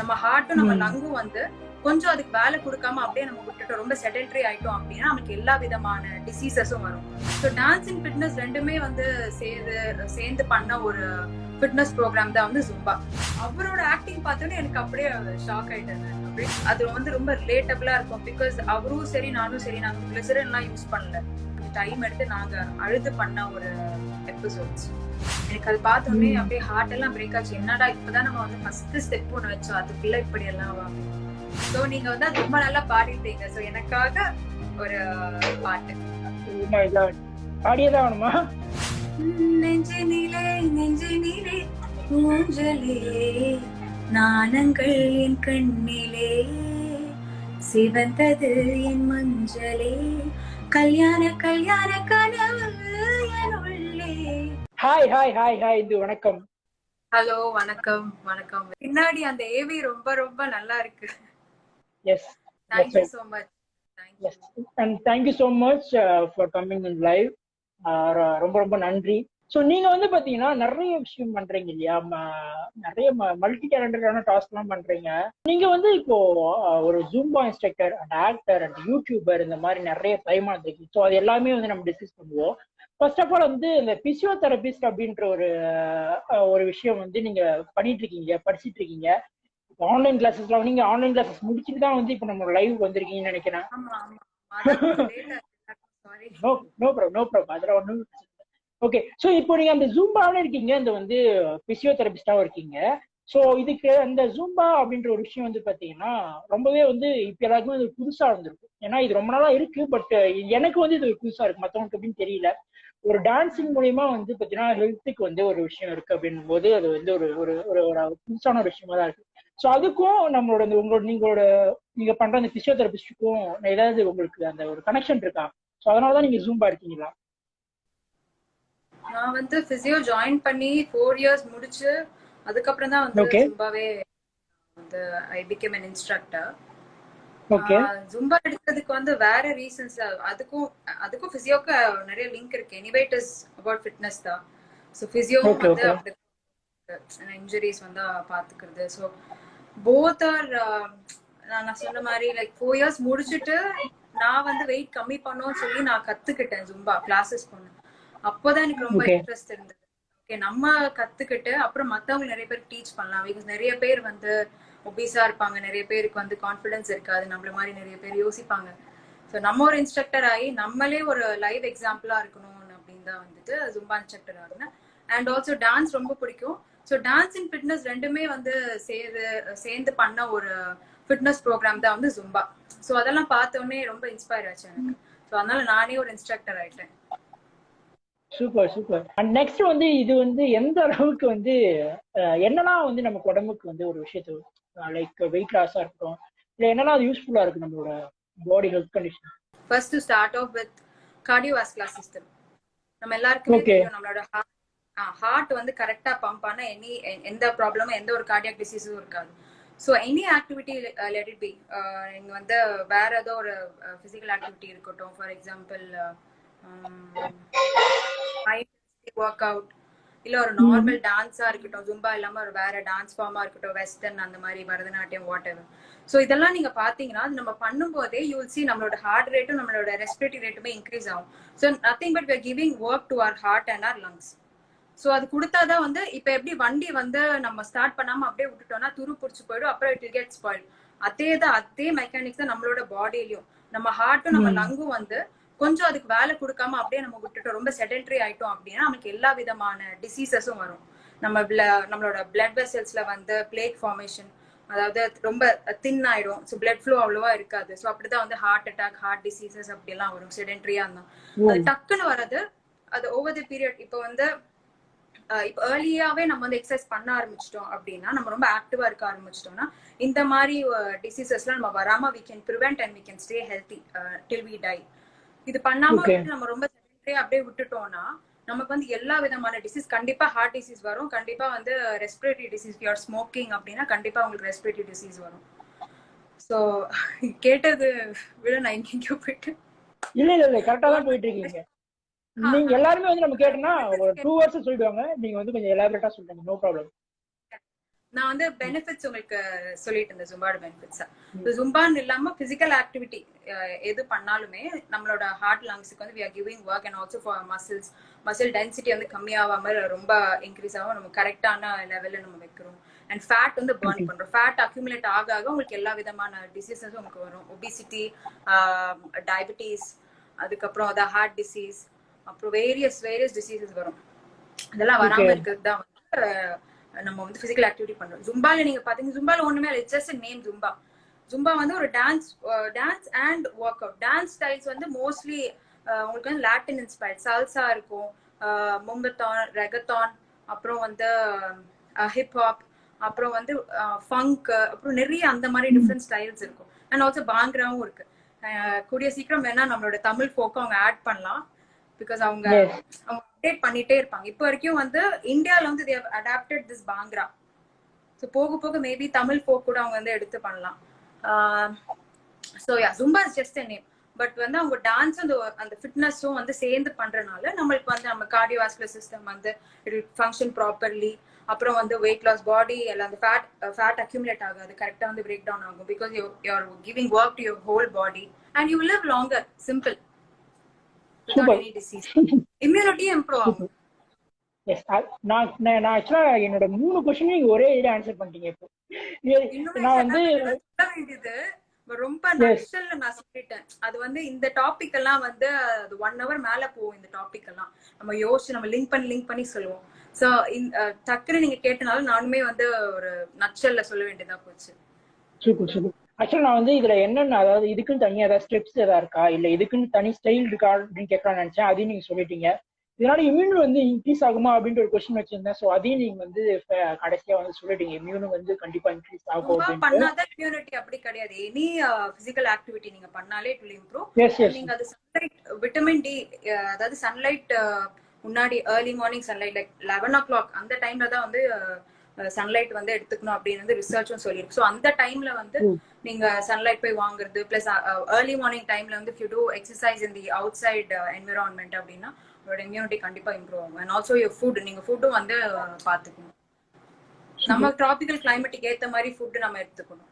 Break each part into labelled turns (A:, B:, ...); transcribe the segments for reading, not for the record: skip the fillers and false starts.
A: நம்ம ஹார்ட்டும் நம்ம லங்கும் வந்து கொஞ்சம் அதுக்கு வேலை கொடுக்காம அப்படியே நம்ம விட்டுட்டோம், ரொம்ப செடென்டரி ஆயிட்டோம் அப்படின்னா நமக்கு எல்லா விதமான டிசீசஸும் வரும். ஸோ டான்ஸ் அண்ட் ஃபிட்னஸ் ரெண்டுமே வந்து சேர்ந்து பண்ண ஒரு ஃபிட்னஸ் ப்ரோக்ராம் தான் வந்து ஜும்பா. அவரோட ஆக்டிங் பார்த்தோன்னே எனக்கு அப்படியே ஷாக் ஆயிட்டேன். அது வந்து ரொம்ப ரிலேட்டபிளா இருக்கும். பிகாஸ் அவரும் சரி நானும் சரி நாங்க கிளிசரின் எல்லாம் யூஸ் பண்ணல, டைம் எடுத்து நாங்க அழுது பண்ண ஒரு எபிசோட்ஸ். எனக்கு அது பார்த்தோன்னே அப்படியே ஹார்ட் எல்லாம் பிரேக் ஆச்சு. என்னடா இப்பதான் நம்ம வந்து ஃபர்ஸ்ட் ஸ்டெப் ஒண்ணு வச்சோம், அதுக்குள்ள இப்படி எல்லாம் வாங்க. சோ நீங்க வந்து அது ரொம்ப நல்லா பாடிட்டீங்க. சோ எனக்காக ஒரு பாட்டு
B: பாடியதான் வேணுமா?
A: நெஞ்சினிலே நெஞ்சினிலே ஊஞ்சலே நாணங்கள் என் கண்ணிலே சிவந்தது என் மஞ்சளே கல்யாண கல்யாண கனவு என் உள்ளே.
B: ஹாய் ஹாய் ஹாய் ஹாய் இது வணக்கம்.
A: ஹலோ வணக்கம் வணக்கம். பின்னாடி அந்த ஏவி ரொம்ப ரொம்ப நல்லா இருக்கு.
B: Yes,
A: thank you so much.
B: Yes, and thank you so much for coming in live. ரொம்ப ரொம்ப நன்றி. ஸோ நீங்க வந்து பாத்தீங்கன்னா நிறைய விஷயம் பண்றீங்க இல்லையா, நிறைய மல்டி டேலண்டடான டாஸ்க் எல்லாம் பண்றீங்க. நீங்க வந்து இப்போ ஒரு Zumba instructor and actor and YouTuber இந்த மாதிரி நிறைய பயமா இருக்கு. ஸோ அது எல்லாமே வந்து நம்ம டிஸ்கஸ் பண்ணுவோம். ஃபர்ஸ்ட் ஆஃப் ஆல் வந்து இந்த பிசியோதெரபிஸ்ட் அப்படின்ற ஒரு விஷயம் வந்து நீங்க பண்ணிட்டு இருக்கீங்க, படிச்சுட்டு இருக்கீங்க. ஆன்லைன் கிளாஸஸ்லாம் நீங்க ஆன்லைன் கிளாஸஸ் முடிச்சுட்டு தான் வந்து இப்போ நம்ம லைவ் வந்திருக்கீங்கன்னு நினைக்கிறேன். நோ ப்ராப்ளம் அதெல்லாம் ஒன்றும். ஓகே, ஸோ இப்போ நீங்க அந்த ஜூம்பாவில் இருக்கீங்க, இந்த வந்து பிசியோதெரபிஸ்டாவும் இருக்கீங்க. ஸோ இதுக்கு அந்த ஜூம்பா அப்படின்ற ஒரு விஷயம் வந்து பார்த்தீங்கன்னா ரொம்பவே வந்து இப்போ எல்லாருக்குமே இது புதுசாக இருந்திருக்கும். ஏன்னா இது ரொம்ப நாளா இருக்கு, பட் எனக்கு வந்து இது புதுசாக இருக்கு, மற்றவங்களுக்கு அப்படின்னு தெரியல. ஒரு டான்சிங் மூலியமா வந்து பார்த்தீங்கன்னா ஹெல்த்துக்கு வந்து ஒரு விஷயம் இருக்கு அப்படின்னும் போது அது வந்து ஒரு ஒரு ஒரு புதுசான ஒரு விஷயமா தான் இருக்கு. ஸோ அதுக்கும் நம்மளோட நீங்க பண்ற அந்த பிசியோதெரபிஸ்டுக்கும் ஏதாவது உங்களுக்கு அந்த ஒரு கனெக்ஷன் இருக்கா? ஸோ அதனாலதான் நீங்க ஜூம்பா இருக்கீங்களா?
A: நான் வந்து பிசியோ ஜாயின் பண்ணி 4 years முடிச்சு அதுக்கப்புறம் தான் வந்து ஜும்பாவே வந்து I became an instructor. Zumba எடுக்கிறதுக்கு வந்து வேற ரீசன்ஸ், அதுக்கும் பிசியோக்கு நிறைய லிங்க் இருக்கு. Anyway it is about fitness தான். ஸோ பிசியோவும் வந்து அப்படி இன்ஜுரிஸ் வந்து பாத்துக்கிறது. ஸோ போத் ஆர் நான் சொன்ன மாதிரி லைக் 4 years முடிச்சுட்டு நான் வந்து வெயிட் கம்மி பண்ணோம்னு சொல்லி நான் கத்துக்கிட்டேன், ஜும்பா கிளாஸஸ் போனேன். அப்போதான் எனக்கு ரொம்ப இன்ட்ரெஸ்ட் இருந்தது. ஓகே, நம்ம கத்துக்கிட்டு அப்புறம் மத்தவங்க நிறைய பேர் டீச் பண்ணலாம். பிகாஸ் நிறைய பேர் வந்து ஒபீஸா இருப்பாங்க, நிறைய பேருக்கு வந்து கான்ஃபிடன்ஸ் இருக்காது, நம்மள மாதிரி நிறைய பேர் யோசிப்பாங்க. ஸோ நம்ம ஒரு இன்ஸ்ட்ரக்டர் ஆகி நம்மளே ஒரு லைவ் எக்ஸாம்பிளா இருக்கணும் அப்படின்னு தான் வந்துட்டு ஜும்பா இன்ஸ்ட்ரக்டர் ஆகினேன். அண்ட் ஆல்சோ டான்ஸ் ரொம்ப பிடிக்கும். ஸோ டான்ஸ் அண்ட் ஃபிட்னஸ் ரெண்டுமே வந்து சேர்ந்து பண்ண ஒரு ஃபிட்னஸ் ப்ரோக்ராம் தான் வந்து ஜும்பா. ஸோ அதெல்லாம் பார்த்தோன்னே ரொம்ப இன்ஸ்பயர் ஆச்சு எனக்கு. ஸோ அதனால நானே ஒரு இன்ஸ்ட்ரக்டர் ஆயிட்டேன்.
B: Super super. அண்ட் நெக்ஸ்ட் வந்து இது வந்து எந்த அளவுக்கு வந்து என்னெல்லாம் வந்து நமக்கு உடம்புக்கு வந்து ஒரு விஷயத்த லைக் வெயிட் லாஸா இருக்கட்டும், இல்லை என்னெல்லாம் அது யூஸ்ஃபுல்லா இருக்கு நம்மளோட body health condition?
A: First to start off with cardiovascular system. நம்ம எல்லாருக்குமே தெரியும் நம்மளோட ஹார்ட் வந்து கரெக்டா பம்ப் ஆனா எந்த ப்ராப்ளமும் எந்த ஒரு கார்டியாக் டிசீஸும் இருக்காது. So any activity let it be, நீங்க வந்து வேற ஏதோ ஒரு பிசிக்கல் ஆக்டிவிட்டி இருக்கட்டும், ஃபார் எக்ஸாம்பிள் ஒர்க் அவுட், இல்ல ஒரு நார்மல் டான்ஸா இருக்கட்டும், ஜும்பா இல்லாம ஒரு வேற டான்ஸ் ஃபார்மா இருக்கட்டும், வெஸ்டர்ன் அந்த மாதிரி பரதநாட்டியம் வாட் எவர். ஸோ இதெல்லாம் நீங்க பாத்தீங்கன்னா நம்ம பண்ணும்போதே யூ வில் சி நம்மளோட ஹார்ட் ரேட்டும் நம்மளோட ரெஸ்பிரேட்டரி ரேட்டுமே இன்க்ரீஸ் ஆகும். So nothing but we are giving work to our heart and our lungs. So அது கொடுத்தாதான் வந்து இப்ப எப்படி வண்டி வந்து நம்ம ஸ்டார்ட் பண்ணாம அப்படியே விட்டுட்டோம்னா துரு பிடிச்சு போயிடும், அப்புறம் இட் வில் கெட் ஸ்பாயில். அதே மெக்கானிக்ஸ் தான் நம்மளோட பாடியிலயும். நம்ம ஹார்ட்டும் நம்ம லங்கும் வந்து கொஞ்சம் அதுக்கு வேலை கொடுக்காம அப்படியே நம்ம விட்டுட்டோம், ரொம்ப செடென்டரி ஆயிட்டோம் அப்படின்னா நமக்கு எல்லா விதமான டிசீசஸும் வரும். நம்மளோட பிளட் வெசல்ஸ்ல வந்து பிளேக் ஃபார்மேஷன், அதாவது ரொம்ப தின் ஆயிடும். ஸோ பிளட் ஃப்ளோ அவ்வளவா இருக்காது. ஸோ அப்படிதான் வந்து ஹார்ட் அட்டாக், ஹார்ட் டிசீசஸ் அப்படி எல்லாம் வரும் செடென்டரியா இருந்தா. அது டக்குன்னு வர்றது அது ஓவர் தி பீரியட். இப்போ வந்து இப்போ ஏர்லியாவே நம்ம வந்து எக்ஸசைஸ் பண்ண ஆரம்பிச்சிட்டோம் அப்படின்னா, நம்ம ரொம்ப ஆக்டிவா இருக்க ஆரம்பிச்சிட்டோம்னா இந்த மாதிரி டிசீசஸ்லாம் நம்ம வராம we can prevent and we can stay healthy till we die. இது பண்ணாம நம்ம ரொம்ப செடென்டரியா அப்படியே விட்டுட்டோம்னா நமக்கு வந்து எல்லா விதமான டிசீஸ், கண்டிப்பா ஹார்ட் டிசீஸ் வரும், கண்டிப்பா வந்து respiratory disease, you are smoking அப்படின்னா கண்டிப்பா உங்களுக்கு ரெஸ்பிரேட்டரி டிசீஸ் வரும். ஸோ கேட்டது விட நான் எங்கேயோ போயிட்டு
B: இல்ல கரெக்டா தான் போயிட்டு இருக்கீங்க. நீங்க எல்லாருமே வந்து நம்ம கேட்டோம்னா ஒரு 2 hours சொல்லிடுவாங்க, நீங்க வந்து கொஞ்சம் எலாபரேட்டா சொல்றீங்க. No problem.
A: நான் வந்து பெனிஃபிட்ஸ் உங்களுக்கு சொல்லிட்டு இருந்தேன், ஜும்பாவோட பெனிஃபிட்ஸ். ஜும்பான்னு இல்லாம பிசிக்கல் ஆக்டிவிட்டி எது பண்ணாலுமே நம்மளோட ஹார்ட் லங்ஸுக்கு வந்து we are giving work and also for muscle density வந்து கம்மியாகாம ரொம்ப இன்க்ரீஸ் ஆகும், நம்ம கரெக்டான லெவல்ல நம்ம வைக்கிறோம். அண்ட் ஃபேட் வந்து பர்ன் பண்றோம். ஃபேட் அக்யூமுலேட் ஆக ஆக உங்களுக்கு எல்லா விதமான டிசீசஸும் உங்களுக்கு வரும். ஒபிசிட்டி, டயபிட்டிஸ், அதுக்கப்புறம் அதான் ஹார்ட் டிசீஸ், அப்புறம் வேரியஸ் டிசீசஸ் வரும். இதெல்லாம் வராம இருக்கிறது தான் வந்து நம்ம வந்து பிசிக்கல் ஆக்டிவிட்டி பண்றோம். ஜும்பால நீங்க பாத்தீங்கன்னா ஜும்பால ஒண்ணுமே இல்லை, ஜஸ்ட் நேம் ஜும்பா. ஜும்பா வந்து ஒரு dance and work out. Dance styles வந்து மோஸ்ட்லி உங்களுக்கு வந்து லாட்டின் இன்ஸ்பயர்ட். சால்சா இருக்கும், மும்பத்தான், ரெகத்தான், அப்புறம் வந்து ஹிப்ஹாப், அப்புறம் வந்து ஃபங்க், அப்புறம் நிறைய அந்த மாதிரி டிஃப்ரெண்ட் ஸ்டைல்ஸ் இருக்கும். அண்ட் ஆல்சோ பாங்க்ராவும் இருக்கு. கூடிய சீக்கிரம் வேணா நம்மளோட தமிழ் ஃபோக்கை அவங்க ஆட் பண்ணலாம், பிகாஸ் அவங்க அப்டேட் பண்ணிட்டே இருப்பாங்க. இப்போ வரைக்கும் வந்து இந்தியால வந்து they have adapted this bhangra. So போக போக மேபி தமிழ் ஃபோக் கூட அவங்க வந்து எடுத்து பண்ணலாம். So yeah, Zumba is just a name. But வந்து அவங்க டான்ஸ் அந்த ஃபிட்னஸும் வந்து சேர்ந்து பண்றதுனால நம்மளுக்கு வந்து நம்ம கார்டியோவாஸ்குலர் சிஸ்டம் வந்து இட் ஃபங்க்ஷன் ப்ராப்பர்லி. அப்புறம் வந்து வெயிட் லாஸ், பாடி எல்லாம் அந்த ஃபேட் அக்யூமுலேட் ஆகாது, கரெக்டா வந்து பிரேக் டவுன் ஆகும். Because you are giving work to your whole body and you will live longer, simple, without any disease. Immunity improve ஆகும்.
B: எஸ், நான் ஆக்சுவலா என்னோட 3 क्वेश्चन நீங்க ஒரே இதுல ஆன்சர் பண்ணிட்டீங்க. இப்போ நான் வந்து
A: சொல்ல வேண்டியது ரொம்ப நக்சல்ல நான் சொல்லிட்டேன். அது வந்து இந்த டாபிக் எல்லாம் வந்து அது 1 hour மேல போகும். இந்த டாபிக் எல்லாம் நம்ம யோசிச்சு நம்ம லிங்க் பண்ணி சொல்லுவோம். சோ டக்குனு நீங்க கேட்டனால நானுமே வந்து ஒரு நக்சல்ல சொல்ல வேண்டியதா போச்சு.
B: சூப்பர். ஆக்சுவலா நான் வந்து இதுல என்னென்ன, அதாவது இதுக்குன்னு தனியா ஏதாவது ஸ்டெப்ஸ் ஏதாவது இருக்கா, இல்ல இதுக்குன்னு தனி ஸ்டைல் இருக்கா அப்படின்னு கேட்கலாம்னு நினைச்சேன். அதையும் நீங்க சொல்லிட்டீங்க. இதனால இம்யூன் வந்து இன்க்ரீஸ் ஆகுமா அப்படின்ற ஒரு கொஸ்டின் வச்சிருந்தேன். சோ அதையும் நீங்க வந்து கடைசியா வந்து சொல்லிட்டீங்க, இம்யூன் வந்து கண்டிப்பா இன்க்ரீஸ் ஆகும் அப்படின்னு.
A: பண்ணாத இம்யூனிட்டி அப்படி கிடையாது. எனி பிசிக்கல் ஆக்டிவிட்டி நீங்க பண்ணாலே இட் வில் இம்ப்ரூவ். நீங்க அது சன்லைட், விட்டமின் டி, அதாவது சன்லைட் முன்னாடி early morning sunlight like 11 o'clock அந்த டைம்ல தான் வந்து சன்லைட் வந்து எடுத்துக்கணும் அப்படின்னு வந்து ரிசர்ச்சும் சொல்லியிருக்கு. ஸோ அந்த டைம்ல வந்து நீங்க சன்லைட் போய் வாங்குறது, பிளஸ் ஏர்லி மார்னிங் டைம்ல வந்து if you do exercise in the outside environment அப்படின்னா உங்களோட இம்யூனிட்டி கண்டிப்பா இம்ப்ரூவ் ஆகும். அண்ட் ஆல்சோ யுவர் ஃபுட், நீங்க ஃபுட்டும் வந்து பாத்துக்கணும். நம்ம டிராபிக்கல் கிளைமேட்டுக்கு ஏத்த மாதிரி ஃபுட் நம்ம எடுத்துக்கணும்.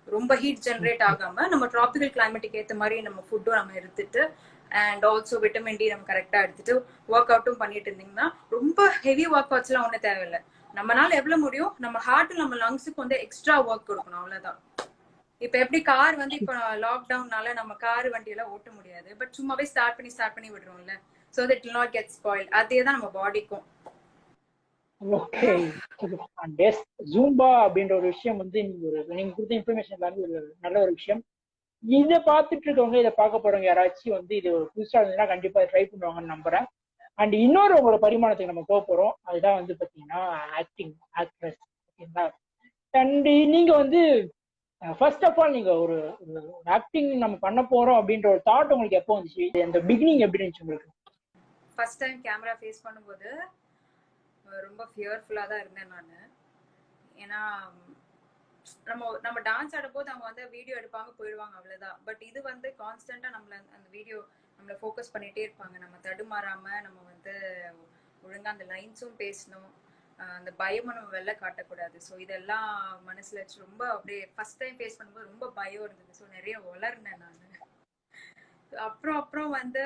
A: ரொம்ப ஹீட் ஜெனரேட் ஆகாம நம்ம டிராபிக்கல் கிளைமேட்டுக்கு ஏத்த மாதிரி நம்ம ஃபுட்டும் நம்ம எடுத்துட்டு, அண்ட் ஆல்சோ விட்டமின் டி நம்ம கரெக்டா எடுத்துட்டு ஒர்க் அவுட்டும் பண்ணிட்டு இருந்தீங்கன்னா, ரொம்ப ஹெவி ஒர்க் அவுட்ஸ் எல்லாம் ஒன்றும் தேவையில்லை. நம்மளால எவ்வளவு முடியும், நம்ம ஹார்ட் நம்ம லங்ஸுக்கு வந்து எக்ஸ்ட்ரா ஒர்க் கொடுக்கணும், அவ்வளவுதான். இப்ப எப்படி கார் வந்து இப்ப லாக்டவுன்னால நம்ம கார் வண்டி எல்லாம் ஓட்ட முடியாது, பட் சும்மாவே ஸ்டார்ட் பண்ணி விடுறோம்ல, so that it not get spoil. அதே தான் நம்ம பாடிக்கும்.
B: ஓகே, ஜூம்பா அப்படின்ற ஒரு விஷயம் வந்து நீங்க கொடுத்த இன்ஃபர்மேஷன் எல்லாமே ஒரு நல்ல ஒரு விஷயம். இதை பார்த்துட்டு இருக்கவங்க, இதை பார்க்க போறவங்க யாராச்சும் வந்து இது ஒரு புதுசா இருந்ததுன்னா கண்டிப்பா ட்ரை பண்ணுவாங்கன்னு நம்புறேன். அண்ட் இன்னொரு உங்களோட பரிமாணத்துக்கு நம்ம போக போறோம். அதுதான் வந்து பாத்தீங்கன்னா ஆக்ட்ரஸ். ஓகேங்களா? அண்ட் நீங்க வந்து ஃபர்ஸ்ட் ஆஃப் ஆல் நீங்க ஒரு ஆக்டிங் நம்ம பண்ண போறோம் அப்படின்ற ஒரு தாட் உங்களுக்கு எப்போ வந்துச்சு? அந்த பிகினிங் எப்படி இருந்துச்சு உங்களுக்கு?
A: ஃபர்ஸ்ட் டைம் கேமரா ஃபேஸ் பண்ணும்போது ரொம்ப ஃபியர்ஃபுல்லா தான் இருந்தேன் நான். ஏன்னா நம்ம டான்ஸ் ஆடும்போது அவங்க வந்து வீடியோ எடுப்பாங்க, போயிடுவாங்க, அவ்வளவுதான். பட் இது வந்து கான்ஸ்டன்டா அந்த வீடியோ நம்மள ஃபோக்கஸ் பண்ணிட்டே இருப்பாங்க. நம்ம தடுமாறாம நம்ம வந்து ஒழுங்கா அந்த லைன்ஸும் பேசணும், அந்த பயமும் நம்ம வெளில காட்டக்கூடாது. ஸோ இதெல்லாம் மனசுல வச்சு ரொம்ப அப்படியே ஃபர்ஸ்ட் டைம் ஃபேஸ் பண்ணும்போது ரொம்ப பயம் இருந்தது. ஸோ நிறைய வளர்ந்தேன் நான். அப்புறம் வந்து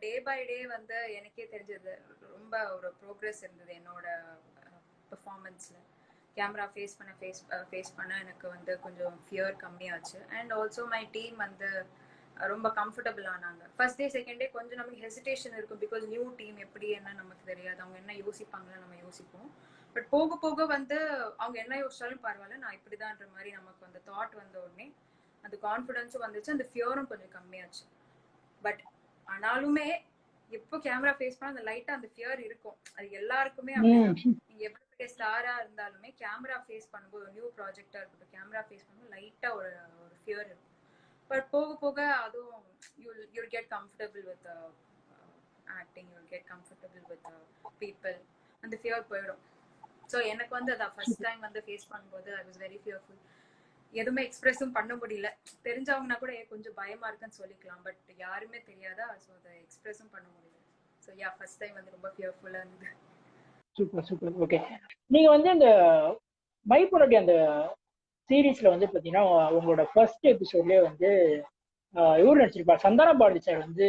A: டே பை டே வந்து எனக்கே தெரிஞ்சது ரொம்ப ஒரு ப்ரோக்ரஸ் இருந்தது என்னோட பெர்ஃபார்மன்ஸ்ல. கேமரா ஃபேஸ் பண்ண எனக்கு வந்து கொஞ்சம் ஃபியர் கம்மியாச்சு. அண்ட் ஆல்சோ மை டீம் வந்து ரொம்ப கம்ஃபர்டபுள் ஆனாங்க. ஃபர்ஸ்ட் டே செகண்ட் டே கொஞ்சம் நமக்கு ஹெசிடேஷன் இருக்கும், பிகாஸ் நியூ டீம் எப்படி என்ன நமக்கு தெரியாது, அவங்க என்ன யோசிப்பாங்கன்னு நம்ம யோசிப்போம். பட் போக போக வந்து அவங்க என்ன யோசிச்சாலும் பரவாயில்ல, நான் இப்படிதான்ற மாதிரி நமக்கு அந்த தாட் வந்த உடனே அந்த கான்ஃபிடன்ஸும் வந்துச்சு, அந்த ஃபியரும் கொஞ்சம் கம்மியாச்சு. பட் ஆனாலுமே எப்போ கேமரா ஃபேஸ் பண்ணா அந்த லைட்டா அந்த ஃபியர் இருக்கும். அது எல்லாருக்குமே அப்படிதான். நீங்க எவ்வளவு பெரிய ஸ்டாரா இருந்தாலுமே கேமரா ஃபேஸ் பண்ணும்போது, நியூ ப்ராஜெக்டா இருக்கட்டும், கேமரா ஃபேஸ் பண்ணும்போது லைட்டா ஒரு ஃபியர் இருக்கும். பட் போக போக அதுவும் you'll get comfortable with acting, you'll get comfortable with people, அந்த ஃபியர் போயிடும். ஸோ எனக்கு வந்து அதான் ஃபர்ஸ்ட் டைம் வந்து ஃபேஸ் பண்ணும்போது ஐ வாஸ் வெரி ஃபியர்ஃபுல். எதுவுமே எக்ஸ்பிரஸும் பண்ண முடியல. தெரிஞ்சவங்கன்னா கூட கொஞ்சம் பயமா இருக்குன்னு சொல்லிக்கலாம், பட் யாருமே தெரியாதா, ஸோ அதை எக்ஸ்பிரஸும் பண்ண முடியல. ஸோ யா, ஃபர்ஸ்ட் டைம் வந்து ரொம்ப ஃபியர்ஃபுல்லா இருந்தது.
B: சூப்பர். ஓகே, நீங்க வந்து அந்த மை பொண்டாட்டி அந்த சீரீஸ்ல வந்து பாத்தீங்கன்னா உங்களோட ஃபர்ஸ்ட் எபிசோட்லயே வந்து இவர் நடிச்சிருப்பார், சந்தான பாரதி சார் வந்து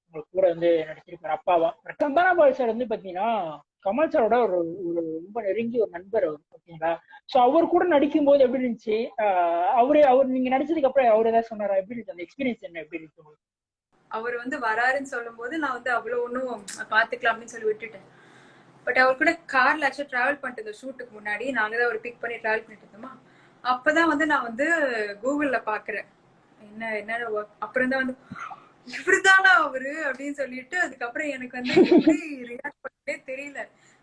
B: உங்களுக்கு கூட வந்து நடிச்சிருப்பாரு அப்பாவா. சந்தான பாரதி சார் வந்து பாத்தீங்கன்னா கமல் சாரோட ஒரு ஒரு ரொம்ப நெருங்கிய ஒரு நண்பர் அவர், ஓகேங்களா. ஸோ அவர் கூட நடிக்கும் போது எப்படி இருந்துச்சு? அவர் நீங்க நடிச்சதுக்கு அப்புறம் அவர் ஏதாவது சொன்னாரா? எப்படி இருந்துச்சு அந்த எக்ஸ்பீரியன்ஸ்? என்ன எப்படி இருந்துச்சு?
A: அவர் வந்து வராருன்னு சொல்லும் போது நான் வந்து அவ்வளவு ஒன்றும் பாத்துக்கலாம் அப்படின்னு சொல்லி விட்டுட்டேன். பட் அவர் கூட கார்ல ஆக்சுவலா டிராவல் பண்ணிட்டு இருந்தோம் ஷூட்டுக்கு முன்னாடி. நாங்க தான் ஒரு பிக் பண்ணி டிராவல் பண்ணிட்டு இருந்தோமா. அப்பதான் வந்து நான் வந்து கூகுள்ல பாக்குறேன் என்ன ஒர்க். அப்புறம் தான் வந்து இவருதானா அவரு அப்படின்னு சொல்லிட்டு அதுக்கப்புறம் எனக்கு வந்து எப்படி ரியாக்ட் பண்ணே தெரியல.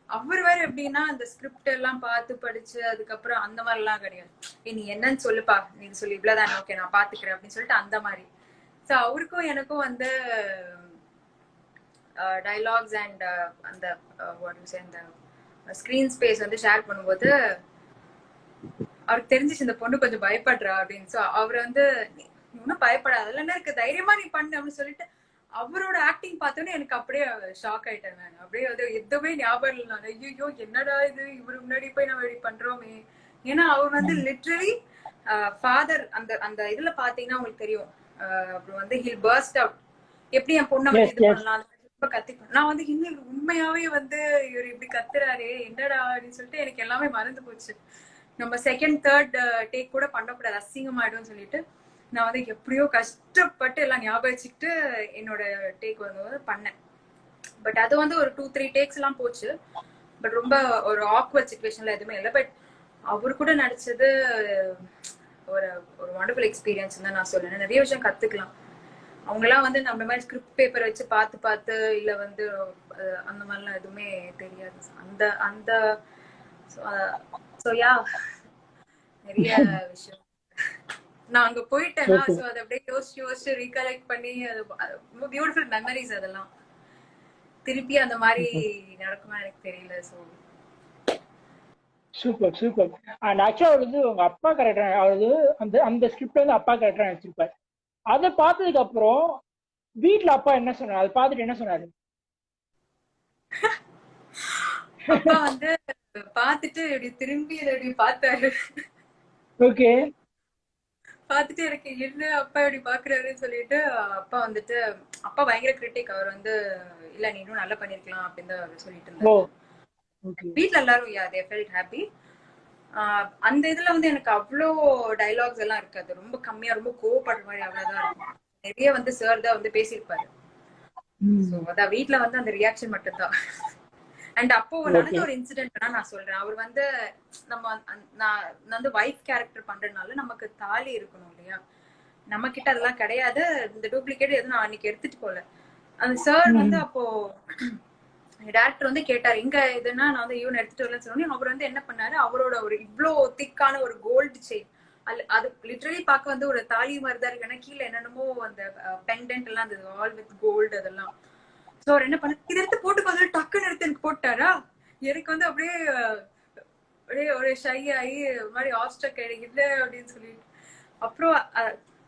A: அவர் வேற எப்படின்னா அந்த ஸ்கிரிப்ட் எல்லாம் பார்த்து படிச்சு அதுக்கப்புறம் அந்த மாதிரி எல்லாம் கிடையாது. நீ என்னன்னு சொல்லுப்பா, நீ சொல்லி இவ்வளவுதானே, ஓகே நான் பாத்துக்கிறேன் அப்படின்னு சொல்லிட்டு அந்த மாதிரி. சோ அவருக்கும் எனக்கும் வந்து டைலாக்ஸ் அண்ட் அந்த அந்த ஸ்கிரீன் ஸ்பேஸ் வந்து ஷேர் பண்ணும்போது அவருக்கு தெரிஞ்சிச்சு இந்த பொண்ணு கொஞ்சம் பயப்படுறா அப்படின்னு. சோ அவர் வந்து இன்னும் பயப்படாது, அதெல்லாம் இருக்கு, தைரியமா நீ பண்ணு அப்படின்னு சொல்லிட்டு அவரோட ஆக்டிங் பார்த்தோன்னே எனக்கு அப்படியே ஷாக் ஆயிட்டேன். நான் அப்படியே வந்து எதுவுமே ஞாபகம் இல்லை. நான் ஐயோ என்னடா இது, இவரு முன்னாடி போய் நம்ம இப்படி பண்றோமே. ஏன்னா அவர் வந்து லிட்ரலி ஃபாதர். அந்த அந்த இதுல பாத்தீங்கன்னா உங்களுக்கு தெரியும். அப்புறம் வந்து ஹில் பர்ஸ்ட் அவுட், எப்படி என் பொண்ணை வந்து இது பண்ணலாம் கத்திப்பேன். நான் வந்து இன்னும் உண்மையாவே வந்து இவர் இப்படி கத்துறாரே என்னடா அப்படின்னு சொல்லிட்டு எனக்கு எல்லாமே மறந்து போச்சு. நம்ம செகண்ட் தேர்ட் டேக் கூட பண்ணக்கூடாது, அசிங்கமாயிடும்னு சொல்லிட்டு நான் வந்து எப்படியோ கஷ்டப்பட்டு எல்லாம் ஞாபகம் வச்சுக்கிட்டு என்னோட டேக் வந்து பண்ணேன். பட் அது வந்து ஒரு 2-3 டேக்ஸ் எல்லாம் போச்சு. பட் ரொம்ப ஒரு ஆக்வர்ட் சிச்சுவேஷன்ல எதுவுமே இல்லை. பட் அவரு கூட நடிச்சது ஒரு ஒரு வண்டர்ஃபுல் எக்ஸ்பீரியன்ஸ் தான் நான் சொல்றேன். நிறைய விஷயம் கத்துக்கலாம். அவங்க எல்லாம் வந்து நம்ம மாதிரி ஸ்கிரிப்ட் பேப்பர் வச்சு பார்த்து இல்ல வந்து அந்த மாதிரிலாம் எதுவுமே தெரியாது. அந்த அந்த யா நிறைய விஷயம் நான் அங்க போயிட்டேன்னா சோ அதை அப்படியே யோசிச்சு ரீகலெக்ட் பண்ணி அது ரொம்ப பியூட்டிஃபுல் மெமரிஸ். அதெல்லாம் திருப்பி அந்த மாதிரி நடக்குமா எனக்கு தெரியல. So
B: super super. அண்ட் ஆக்சுவலா அவர் வந்து உங்க அப்பா கரெக்டா, அதாவது அந்த அந்த ஸ்கிரிப்ட் வந்து அப்பா கரெக்டா நடிச்சிருப்பாரு. அதை பார்த்ததுக்கு அப்புறம் வீட்டுல அப்பா என்ன சொன்னாரு? அதை பார்த்துட்டு என்ன சொன்னாரு?
A: அப்பா வந்து பார்த்துட்டு இப்படி திரும்பி இப்படி பார்த்தாரு.
B: ஓகே.
A: பார்த்துட்டு எனக்கு என்ன அப்பா இப்படி பாக்குறாருன்னு சொல்லிட்டு அப்பா வந்துட்டு அப்பா பயங்கர கிரிட்டிக். அவர் வந்து இல்ல நீ இன்னும் நல்லா பண்ணிருக்கலாம் அப்படின்னு தான் சொல்லிட்டு இருந்தாரு. வீட்டுல எல்லாரும் they felt happy. அந்த இதுல வந்து எனக்கு அவ்வளோ டைலாக்ஸ் எல்லாம் இருக்காது, ரொம்ப கம்மியா, ரொம்ப கோவப்படுற மாதிரி அவ்வளவுதான் இருக்கும். நிறைய வந்து சார் தான் வந்து பேசியிருப்பாரு. அதான் வீட்டுல வந்து அந்த ரியாக்ஷன் மட்டும்தான். அண்ட் அப்போ நடந்த ஒரு இன்சிடென்ட் நான் சொல்றேன். அவர் வந்து நம்ம நான் வந்து வைஃப் கேரக்டர் பண்றதுனால நமக்கு தாலி இருக்கணும் இல்லையா, நம்ம கிட்ட அதெல்லாம் கிடையாது. இந்த டூப்ளிகேட் எதுவும் நான் அன்னைக்கு எடுத்துட்டு போல. அந்த சார் வந்து அப்போ டேரக்டர் வந்து கேட்டாரு எங்க இதுன்னா நான் வந்து ஈவன் எடுத்துட்டு வரலன்னு சொன்னோம். அவர் வந்து என்ன பண்ணாரு, அவரோட ஒரு இவ்வளோ திக்கான ஒரு கோல்டு செயின், அது லிட்டரலி பார்க்க வந்து ஒரு தாலி மாதிரி தான் இருக்கு. கீழே என்னென்னமோ அந்த பெண்டன்ட் எல்லாம் அந்த ஆல் வித் கோல்டு அதெல்லாம். சோ அவர் என்ன பண்ண, இதை எடுத்து போட்டு பார்த்து டக்குன்னு எடுத்து எனக்கு போட்டாரா. எனக்கு வந்து அப்படியே அப்படியே ஒரு ஷை ஆகி மாதிரி ஆஸ்டக் இல்லை அப்படின்னு சொல்லிட்டு அப்புறம்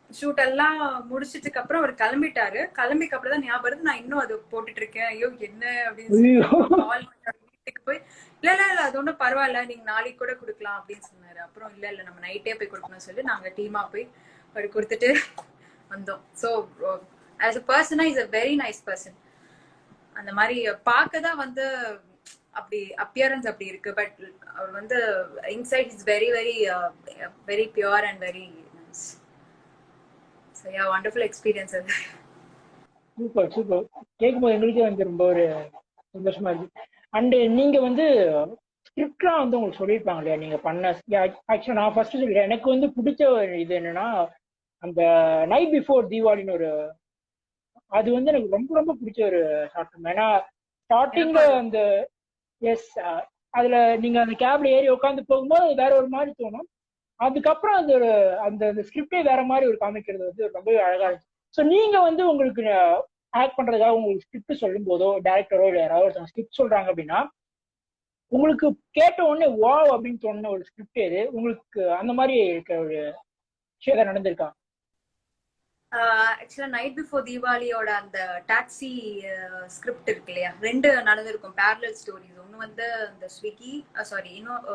A: ஷூட் எல்லாம் முடிச்சிட்டுக்கு அப்புறம் அவர் கிளம்பிட்டாரு. கிளம்பிக்கு அப்புறம் தான் ஞாபகம் வருது நான் இன்னும் அது போட்டுட்டு இருக்கேன். ஐயோ என்ன அப்படின்னு வீட்டுக்கு போய் இல்ல அது ஒன்றும் பரவாயில்ல, நீங்க நாளைக்கு கூட கொடுக்கலாம் அப்படின்னு சொன்னாரு. அப்புறம் இல்ல நம்ம நைட்டே போய் கொடுக்கணும்னு சொல்லி நாங்க டீமா போய் அப்படி கொடுத்துட்டு வந்தோம். So as a persona is a very nice person. அந்த மாதிரி பார்க்கதான் வந்து அப்படி அப்பியரன்ஸ் அப்படி இருக்கு. பட் அவர் வந்து inside is very very very pure and very nice. So yeah, wonderful experience.
B: Super super. கேட்கும்போது எங்களுக்கே வந்து ரொம்ப ஒரு சந்தோஷமா இருக்கு. அண்ட் நீங்க வந்து ஸ்கிரிப்ட்லாம் வந்து உங்களுக்கு சொல்லியிருப்பாங்க இல்லையா நீங்க பண்ண? ஆக்சுவலா நான் ஃபர்ஸ்ட் சொல்லிடுறேன், எனக்கு வந்து பிடிச்ச ஒரு இது என்னன்னா அந்த நைட் பிஃபோர் தீபாவளின்னு ஒரு, அது வந்து எனக்கு ரொம்ப ரொம்ப பிடிச்ச ஒரு ஷார்ட் ஃபிலிம். ஏன்னா ஸ்டார்டிங்ல அந்த அதுல நீங்க அந்த கேப்ல ஏறி உட்காந்து போகும்போது வேற ஒரு மாதிரி தோணும். அதுக்கப்புறம் அந்த அந்த ஸ்கிரிப்டே வேற மாதிரி ஒரு காமிக்கிறது வந்து ரொம்பவே அழகா இருக்கு. ஸோ நீங்க வந்து உங்களுக்கு ஆக்ட் பண்றதுக்காக உங்களுக்கு ஸ்கிரிப்ட் சொல்லும் போதோ டேரக்டரோ இல்லை யாராவது ஸ்கிரிப்ட் சொல்றாங்க அப்படின்னா உங்களுக்கு கேட்ட உடனே வாவ் அப்படின்னு சொன்ன ஒரு ஸ்கிரிப்ட் எது உங்களுக்கு? அந்த மாதிரி இருக்க ஒரு விஷயம் நடந்திருக்கா?
A: ஆக்சுவலா நைட் பிஃபோர் தீபாவளியோட அந்த டாக்ஸி ஸ்கிரிப்ட் இருக்கு இல்லையா, ரெண்டு நடந்திருக்கும் பேரலல் ஸ்டோரிஸ். ஒன்னு வந்து அந்த ஸ்விக்கி சாரி இன்னும்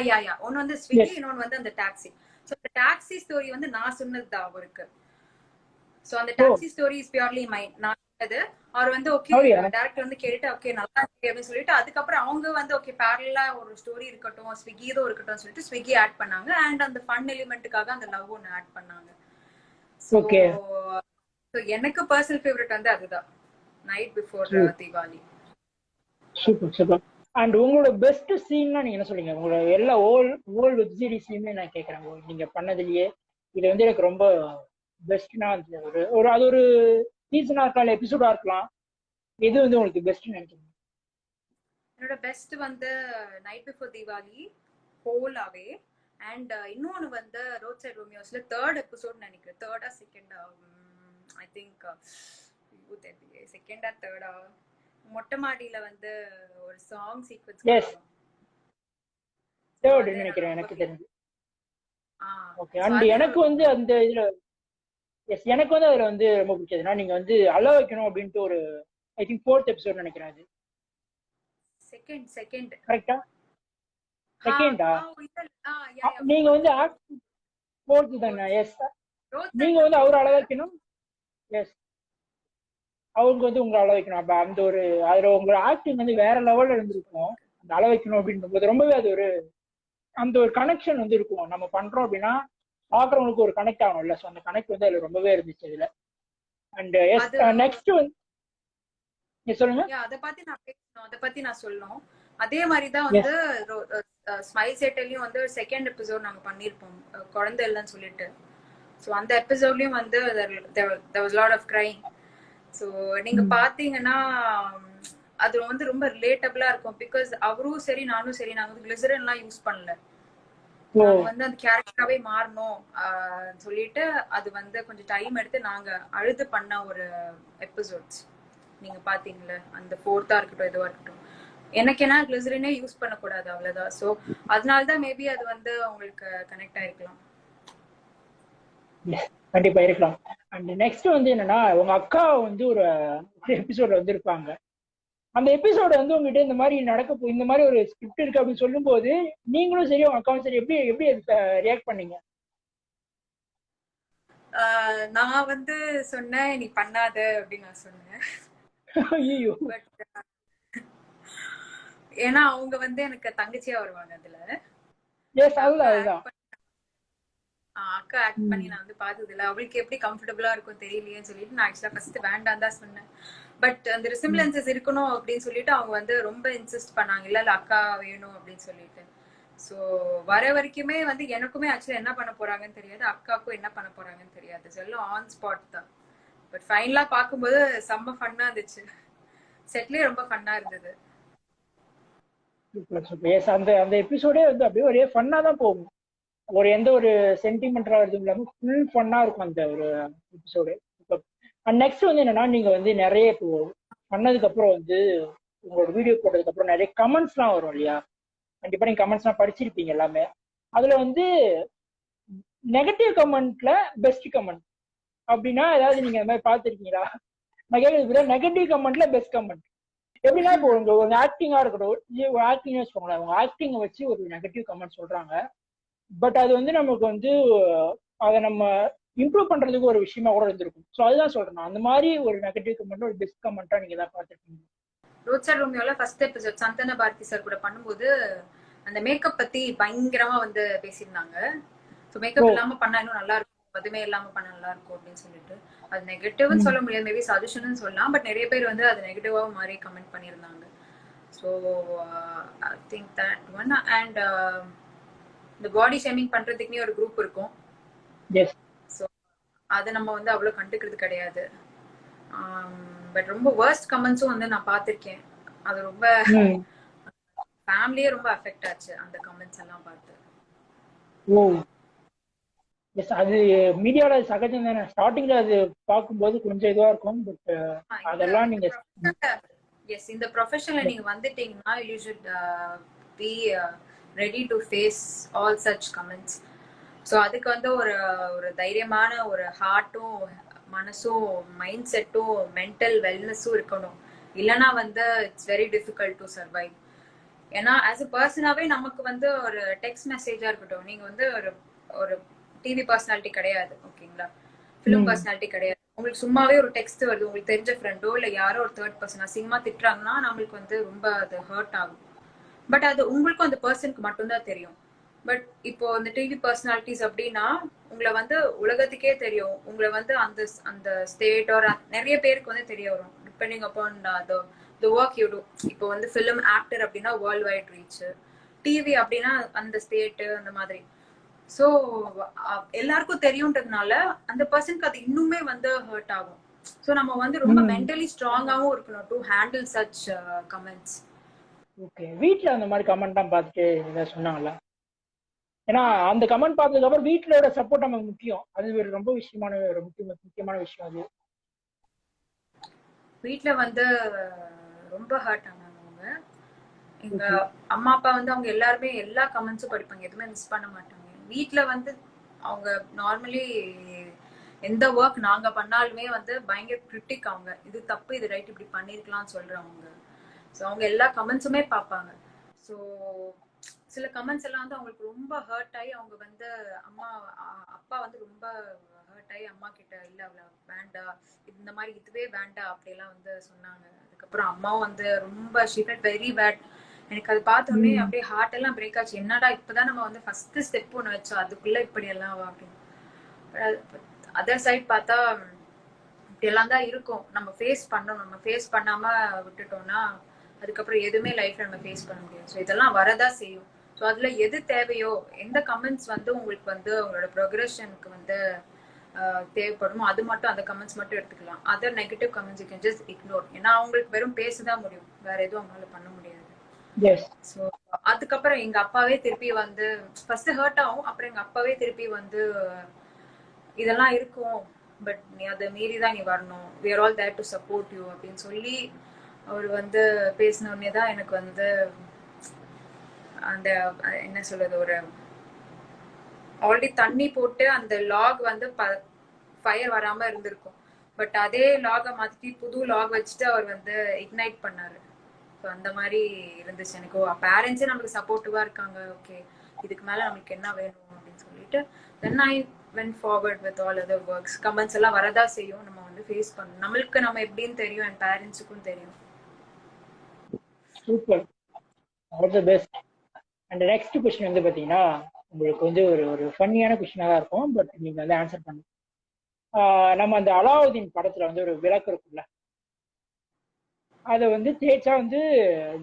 A: யா ஒன்னு வந்து ஸ்விக்கி,
B: எஸ்.
A: இன்னொன்னு வந்து அந்த டாக்ஸி. சோ அந்த டாக்ஸி ஸ்டோரி வந்து நான் சொன்னதுதான் அவருக்கு. சோ அந்த
B: oh
A: taxi story is purely mind, நான் சொன்னது. அவர் வந்து ஓகே
B: அப்படியா?
A: டைரக்டர் வந்து கேட்டு ஓகே நல்லா இருக்கு அப்படின்னு சொல்லிட்டு, அதுக்கப்புறம் அவங்க வந்து ஓகே பேரலா ஒரு ஸ்டோரி இருக்கட்டும், ஸ்விக்கி இதோ இருக்கட்டும் சொல்லிட்டு ஸ்விக்கி ஆட் பண்ணாங்க. அண்ட் அந்த ஃபன் எலிமெண்ட்டுக்காக அந்த லவ் ஒன்னு ஆட் பண்ணாங்க. சோ
B: ஓகே,
A: எனக்கு பர்சனல் ஃபேவரட் வந்து அதுதான், night before Deepavali.
B: Super super. And உங்களோட பெஸ்ட் சீன்னா நீங்க என்ன சொல்றீங்க? உங்களோட எல்லா ஓல் வெப் சீரிஸ்லயுமே நான் கேட்கறேன், நீங்க பண்ணதுலயே இது வந்து எனக்கு ரொம்ப பெஸ்ட்னா ஒரு ஒரு அது ஒரு சீசனா இருக்கலாம், எபிசோடா இருக்கலாம், எது வந்து உங்களுக்கு பெஸ்ட் நினைக்கிறீங்க?
A: என்னோட பெஸ்ட் வந்து நைட் பிஃபோர் தீபாவளி ஹோலாவே. அண்ட் இன்னொன்னு வந்து ரோட் சைட் ரோமியோஸ்ல தேர்ட் எபிசோட் நினைக்கிறேன், தேர்டா செகண்டா, ஐ திங்க் செகண்டா தேர்டா, மொட்டை மாடியில வந்து ஒரு சாங் சீக்வென்ஸ் கூட
B: எஸ்,
A: வரும். So அது
B: தேர்ட்
A: எனக்கு
B: நினைக்கிறேன்
A: ரொம்ப
B: எனக்கு தெரிஞ்சு. ஓகே.
A: so
B: அண்ட்
A: அது
B: எனக்கு வந்து அந்த இதுல எஸ், எனக்கு வந்து அதுல வந்து ரொம்ப பிடிச்சதுன்னா நீங்க வந்து அழ வைக்கணும் அப்படின்ட்டு ஒரு ஐ திங்க் ஃபோர்த் எபிசோட் நினைக்கிறேன், அது
A: செகண்ட்
B: கரெக்டா? செகண்டா?
A: யா
B: நீங்க வந்து
A: ஃபோர்த்
B: ஃபோர்த் தானே?
A: Fourth
B: yes.
A: ரோட்
B: நீங்க
A: சைட்
B: வந்து அவர் அழ
A: ரோமியோஸ்ல.
B: வைக்கணும். எஸ், அவங்க வந்து உங்களை அழ வைக்கணும். அப்ப அந்த ஒரு அதுல உங்களோட ஆக்டிங் வந்து வேற லெவல்ல இருந்திருக்கும். அந்த அழ வைக்கணும் அப்படின்னும் போது ரொம்பவே அது ஒரு அந்த ஒரு கனெக்ஷன் வந்து இருக்கும். நம்ம பண்றோம் அப்படின்னா பாக்குறவங்களுக்கு ஒரு கனெக்ட் ஆகணும்ல. ஸோ அந்த கனெக்ட் வந்து அதுல ரொம்பவே இருந்துச்சு இதுல. அண்ட் எஸ்,
A: அது
B: நெக்ஸ்ட் வந்து சொல்லுங்க.
A: அத பத்தி நான் பேசணும், அத பத்தி நான் சொல்லணும். அதே மாதிரிதான் வந்து
B: எஸ்.
A: ஸ்மைல் சேட்டல்லையும் வந்து செகண்ட் எபிசோட் நாங்க பண்ணிருப்போம், குழந்தை இல்லைன்னு சொல்லிட்டு. ஸோ அந்த எபிசோட்லயும் வந்து there was a lot of crying. So நீங்க பாத்தீங்கன்னா அது வந்து ரொம்ப ரிலேட்டபிளா இருக்கும். பிகாஸ் அவரும் சரி நானும் சரி நாங்க வந்து கிளிசரின் எல்லாம் யூஸ் பண்ணல.
B: ஓ
A: நாங்க வந்து அந்த கேரக்டராவே மாறணும் சொல்லிட்டு அது வந்து கொஞ்சம் டைம் எடுத்து நாங்க அழுது பண்ண ஒரு எபிசோட்ஸ். நீங்க பாத்தீங்களா அந்த ஃபோர்த்தா இருக்கட்டும் எதுவா இருக்கட்டும், எனக்கு என்ன கிளிசரினே யூஸ் பண்ணக்கூடாது அவ்வளவுதான். சோ அதனாலதான் மேபி அது வந்து உங்களுக்கு கனெக்ட் ஆயிருக்கலாம்.
B: yes, கண்டிப்பா இருக்கலாம். அண்ட் நெக்ஸ்ட் வந்து என்னன்னா உங்க அக்கா வந்து ஒரு எபிசோட்ல வந்து இருப்பாங்க. அந்த எபிசோட வந்து உங்ககிட்ட இந்த மாதிரி இந்த மாதிரி ஒரு ஸ்கிரிப்ட் இருக்கு அப்படின்னு சொல்லும் போது நீங்களும் சரி உங்க அக்காவும் சரி எப்படி எப்படி ரியாக்ட் பண்ணீங்க?
A: நான் வந்து சொன்னேன் நீ பண்ணாத அப்படின்னு நான் சொன்னேன்.
B: ஐயோ.
A: பட் ஏன்னா அவங்க வந்து எனக்கு தங்கச்சியா வருவாங்க அதுல.
B: எஸ், அதுதான் அதுதான்.
A: அக்கா ஆக்ட் பண்ணி நான் வந்து பார்த்தது இல்ல, அவளுக்கு எப்படி கம்ஃபர்டபுளா இருக்கும் தெரியலையேன்னு சொல்லிட்டு நான் ஆக்சுவலா ஃபர்ஸ்ட் வேண்டாம் தான் சொன்னேன். பட் அந்த ரிசிம்லன்சஸ் இருக்கணும் அப்படின்னு சொல்லிட்டு அவங்க வந்து ரொம்ப இன்சிஸ்ட் பண்ணாங்க, இல்ல இல்ல அக்கா வேணும் அப்படின்னு சொல்லிட்டு. சோ வர வரைக்குமே வந்து எனக்குமே ஆக்சுவலா என்ன பண்ண போறாங்கன்னு தெரியாது, அக்காவுக்கும் என்ன பண்ண போறாங்கன்னு தெரியாது. எல்லாம் ஆன் ஸ்பாட் தான். பட் ஃபைனலா பார்க்கும்போது செம்ம ஃபன்னா இருந்துச்சு, செட்லயே ரொம்ப ஃபன்னா இருந்தது.
B: எஸ், அந்த அந்த எபிசோடே வந்து அப்படியே ஒரே ஃபன்னா தான் போகும். ஒரு எந்த ஒரு சென்டிமெண்டா எதுவும் இல்லாம ஃபுல் ஃபன்னா இருக்கும் அந்த ஒரு எபிசோடு. அண்ட் நெக்ஸ்ட் வந்து என்னன்னா நீங்க வந்து நிறைய இப்போ பண்ணதுக்கு அப்புறம் வந்து உங்களோட வீடியோ போட்டதுக்கு அப்புறம் நிறைய கமெண்ட்ஸ்லாம் வரும் இல்லையா? கண்டிப்பா நீங்க கமெண்ட்ஸ்லாம் படிச்சிருப்பீங்க எல்லாமே. அதுல வந்து நெகட்டிவ் கமெண்ட்ல பெஸ்ட் கமெண்ட் அப்படின்னா ஏதாவது நீங்க அந்த மாதிரி பார்த்துருக்கீங்களா? நான் கேட்கறது நெகட்டிவ் கமெண்ட்ல பெஸ்ட் கமெண்ட் எப்படின்னா, இப்போ உங்க ஆக்டிங்கா இருக்கட்டும், ஆக்டிங் வச்சுக்கோங்களேன், உங்க ஆக்டிங்கை வச்சு ஒரு நெகட்டிவ் கமெண்ட் சொல்றாங்க. பட் அது வந்து நமக்கு வந்து அதை நம்ம இம்ப்ரூவ் பண்றதுக்கு ஒரு விஷயமா கூட இருந்திருக்கும். ஸோ அதுதான் சொல்றேன், அந்த மாதிரி ஒரு நெகட்டிவ் கமெண்ட் ஒரு பெஸ்ட் கமெண்டா நீங்க தான் பார்த்துருக்கீங்க.
A: ரோட் சைட் ரோமியோல ஃபர்ஸ்ட் எபிசோட் சந்தன பாரதி சார் கூட பண்ணும்போது அந்த மேக்கப் பத்தி பயங்கரமா வந்து பேசியிருந்தாங்க. ஸோ மேக்கப் இல்லாம பண்ணா இன்னும் நல்லா இருக்கும், எதுவுமே இல்லாம பண்ண நல்லா இருக்கும் அப்படின்னு சொல்லிட்டு. அது நெகட்டிவ்னு சொல்ல முடியாது, மேபி சஜஷன் சொல்லலாம். பட் நிறைய பேர் வந்து அது நெகட்டிவா மாதிரி கமெண்ட் பண்ணியிருந்தாங்க. So I think that one. And இந்த பாடி ஷேமிங் பண்றதுக்குன்னே ஒரு குரூப் இருக்கும். ஸோ அதை நம்ம வந்து அவ்வளவு கண்டுக்கிறது கிடையாது. பட் ரொம்ப வர்ஸ்ட் கமெண்ட்ஸும் வந்து நான் பார்த்திருக்கேன். அது ரொம்ப ஃபேமிலியே ரொம்ப அஃபெக்ட் ஆச்சு அந்த கமெண்ட்ஸ் எல்லாம் பார்த்து.
B: ஓ எஸ், அது மீடியால சகஜம் தானே. ஸ்டார்டிங்ல அது பார்க்கும்போது கொஞ்சம் இதுவா இருக்கும். பட் அதெல்லாம் நீங்க
A: எஸ் இந்த ப்ரொஃபஷன்ல நீங்க வந்துட்டீங்கன்னா you should be ready to face all such comments. So அதுக்கு வந்து ஒரு ஒரு தைரியமான ஒரு ஹார்ட்டும் மனசும் மைண்ட் செட்டும் மென்டல் வெல்னஸும் இருக்கணும். இல்லைன்னா வந்து it's very difficult to survive. ஏன்னா ஆஸ் அ பர்சனாவே நமக்கு வந்து ஒரு டெக்ஸ்ட் மெசேஜா இருக்கட்டும், நீங்க வந்து ஒரு ஒரு டிவி பர்சனாலிட்டி கிடையாது, ஓகேங்களா, ஃபிலிம் பர்சனாலிட்டி கிடையாது, உங்களுக்கு சும்மாவே ஒரு டெக்ஸ்ட் வருது, உங்களுக்கு தெரிஞ்ச ஃப்ரெண்டோ இல்ல யாரோ ஒரு தேர்ட் பர்சன் அசிங்கமா திட்டுறாங்கன்னா நம்மளுக்கு வந்து ரொம்ப அது ஹர்ட் ஆகும். பட் அது உங்களுக்கும் அந்த பர்சனுக்கு மட்டும்தான் தெரியும். பட் இப்போ இந்த டிவி பர்சனாலிட்டிஸ் அப்படின்னா உங்களை வந்து உலகத்துக்கே தெரியும், உங்களை வந்து அந்த அந்த ஸ்டேட் ஒரு நிறைய பேருக்கு வந்து தெரிய வரும் depending upon the work you do. இப்போ வந்து ஃபிலிம் ஆக்டர் அப்படின்னா வேர்ல்ட் வைட் ரீச், டிவி அப்படின்னா அந்த ஸ்டேட் அந்த மாதிரி. ஸோ எல்லாருக்கும் தெரியுன்றதுனால அந்த பர்சனுக்கு அது இன்னுமே வந்து ஹர்ட் ஆகும். ஸோ நம்ம வந்து ரொம்ப மென்டலி ஸ்ட்ராங்காகவும் இருக்கணும் to handle such comments.
B: Okay, வீட்ல அந்த மாதிரி கமெண்ட்லாம் பார்த்துட்டு ஏதாவது சொன்னாங்களா? ஏன்னா அந்த கமெண்ட் பார்த்ததுக்கு அப்புறம் வீட்லோட சப்போர்ட் நமக்கு முக்கியம். அது ஒரு ரொம்ப முக்கியமான விஷயம். அது
A: வீட்ல வந்து ரொம்ப ஹர்ட் ஆனாங்க அவங்க. எங்க அம்மா அப்பா வந்து அவங்க எல்லாருமே எல்லா கமெண்ட்ஸும் படிப்பாங்க, எதுவுமே மிஸ் பண்ண மாட்டாங்க. வீட்ல வந்து அவங்க நார்மலி எந்த ஒர்க் நாங்க பண்ணாலுமே வந்து பயங்கர கிரிட்டிக். அவங்க இது தப்பு, இது ரைட், இப்படி பண்ணிருக்கலாம்னு சொல்றவங்க. ஸோ அவங்க எல்லா கமெண்ட்ஸுமே பார்ப்பாங்க. ஸோ சில கமெண்ட்ஸ் எல்லாம் வந்து அவங்களுக்கு ரொம்ப ஹர்ட் ஆகி அவங்க வந்து அப்பா வந்து ரொம்ப ஹர்ட் ஆகி அம்மா கிட்ட இல்ல அவளை வேண்டாம், இந்த மாதிரி இதுவே வேண்டாம் அப்படியெல்லாம் வந்து சொன்னாங்க. அதுக்கப்புறம் அம்மாவும் வந்து ரொம்ப ஷி ஃபெல்ட் வெரி பேட். எனக்கு அது பார்த்தோன்னே அப்படியே ஹார்ட் எல்லாம் பிரேக் ஆச்சு. என்னடா இப்பதான் நம்ம வந்து ஃபர்ஸ்ட் ஸ்டெப் ஒன்று வச்சோம், அதுக்குள்ள இப்படி எல்லாம் அப்படின்னு. அதர் சைட் பார்த்தா இப்படி எல்லாம் தான் இருக்கும், நம்ம ஃபேஸ் பண்ணணும். நம்ம ஃபேஸ் பண்ணாம விட்டுட்டோம்னா அதுக்கப்புறம் எதுவுமே லைஃப்ல நம்ம ஃபேஸ் பண்ண முடியாது. ஸோ இதெல்லாம் வரதா செய்யும். ஸோ அதுல எது தேவையோ, எந்த கமெண்ட்ஸ் வந்து உங்களுக்கு வந்து உங்களோட ப்ரோக்ரஷனுக்கு வந்து தேவைப்படுமோ அது மட்டும், அந்த கமெண்ட்ஸ் மட்டும் எடுத்துக்கலாம். Other negative comments you can just ignore. ஏன்னா அவங்களுக்கு வெறும் பேசதான் முடியும், வேற எதுவும் அவங்களால பண்ண முடியாது. ஸோ அதுக்கப்புறம் எங்க அப்பாவே திருப்பி வந்து ஃபர்ஸ்ட் ஹர்ட் ஆகும், அப்புறம் எங்க அப்பாவே திருப்பி வந்து இதெல்லாம் இருக்கும், பட் நீ அதை மீறிதான் நீ வரணும், we are all there to support you அப்படின்னு சொல்லி அவர் வந்து பேசினோடனே தான் எனக்கு வந்து அந்த என்ன சொல்றது, ஒரு ஆல்ரெடி தண்ணி போட்டு அந்த லாக் வந்து ஃபயர் வராம இருந்திருக்கும், பட் அதே லாகை மாத்தி புது லாக் வச்சுட்டு அவர் வந்து இக்னைட் பண்ணாரு. ஸோ அந்த மாதிரி இருந்துச்சு எனக்கு. பேரண்ட்ஸே நமக்கு சப்போர்ட்டிவா இருக்காங்க, ஓகே இதுக்கு மேல நமக்கு என்ன வேணும் அப்படின்னு சொல்லிட்டு then I went forward with all other works. Comments எல்லாம் வரதா செய்யும், நம்ம வந்து ஃபேஸ் பண்ணணும். நம்மளுக்கு நம்ம எப்படின்னு தெரியும், என் பேரண்ட்ஸுக்கும் தெரியும்.
B: Super, all the best. And next question வந்து பாத்தீங்கன்னா உங்களுக்கு வந்து ஒரு ஃபன்னியான क्वेश्चना தான் இருக்கும், பட் நீங்க வந்து ஆன்சர் பண்ணுங்க. நம்ம அந்த அலாவுதீன் படத்துல வந்து ஒரு விளக்கு இருக்குல்ல, அதை வந்து தேய்ச்சா வந்து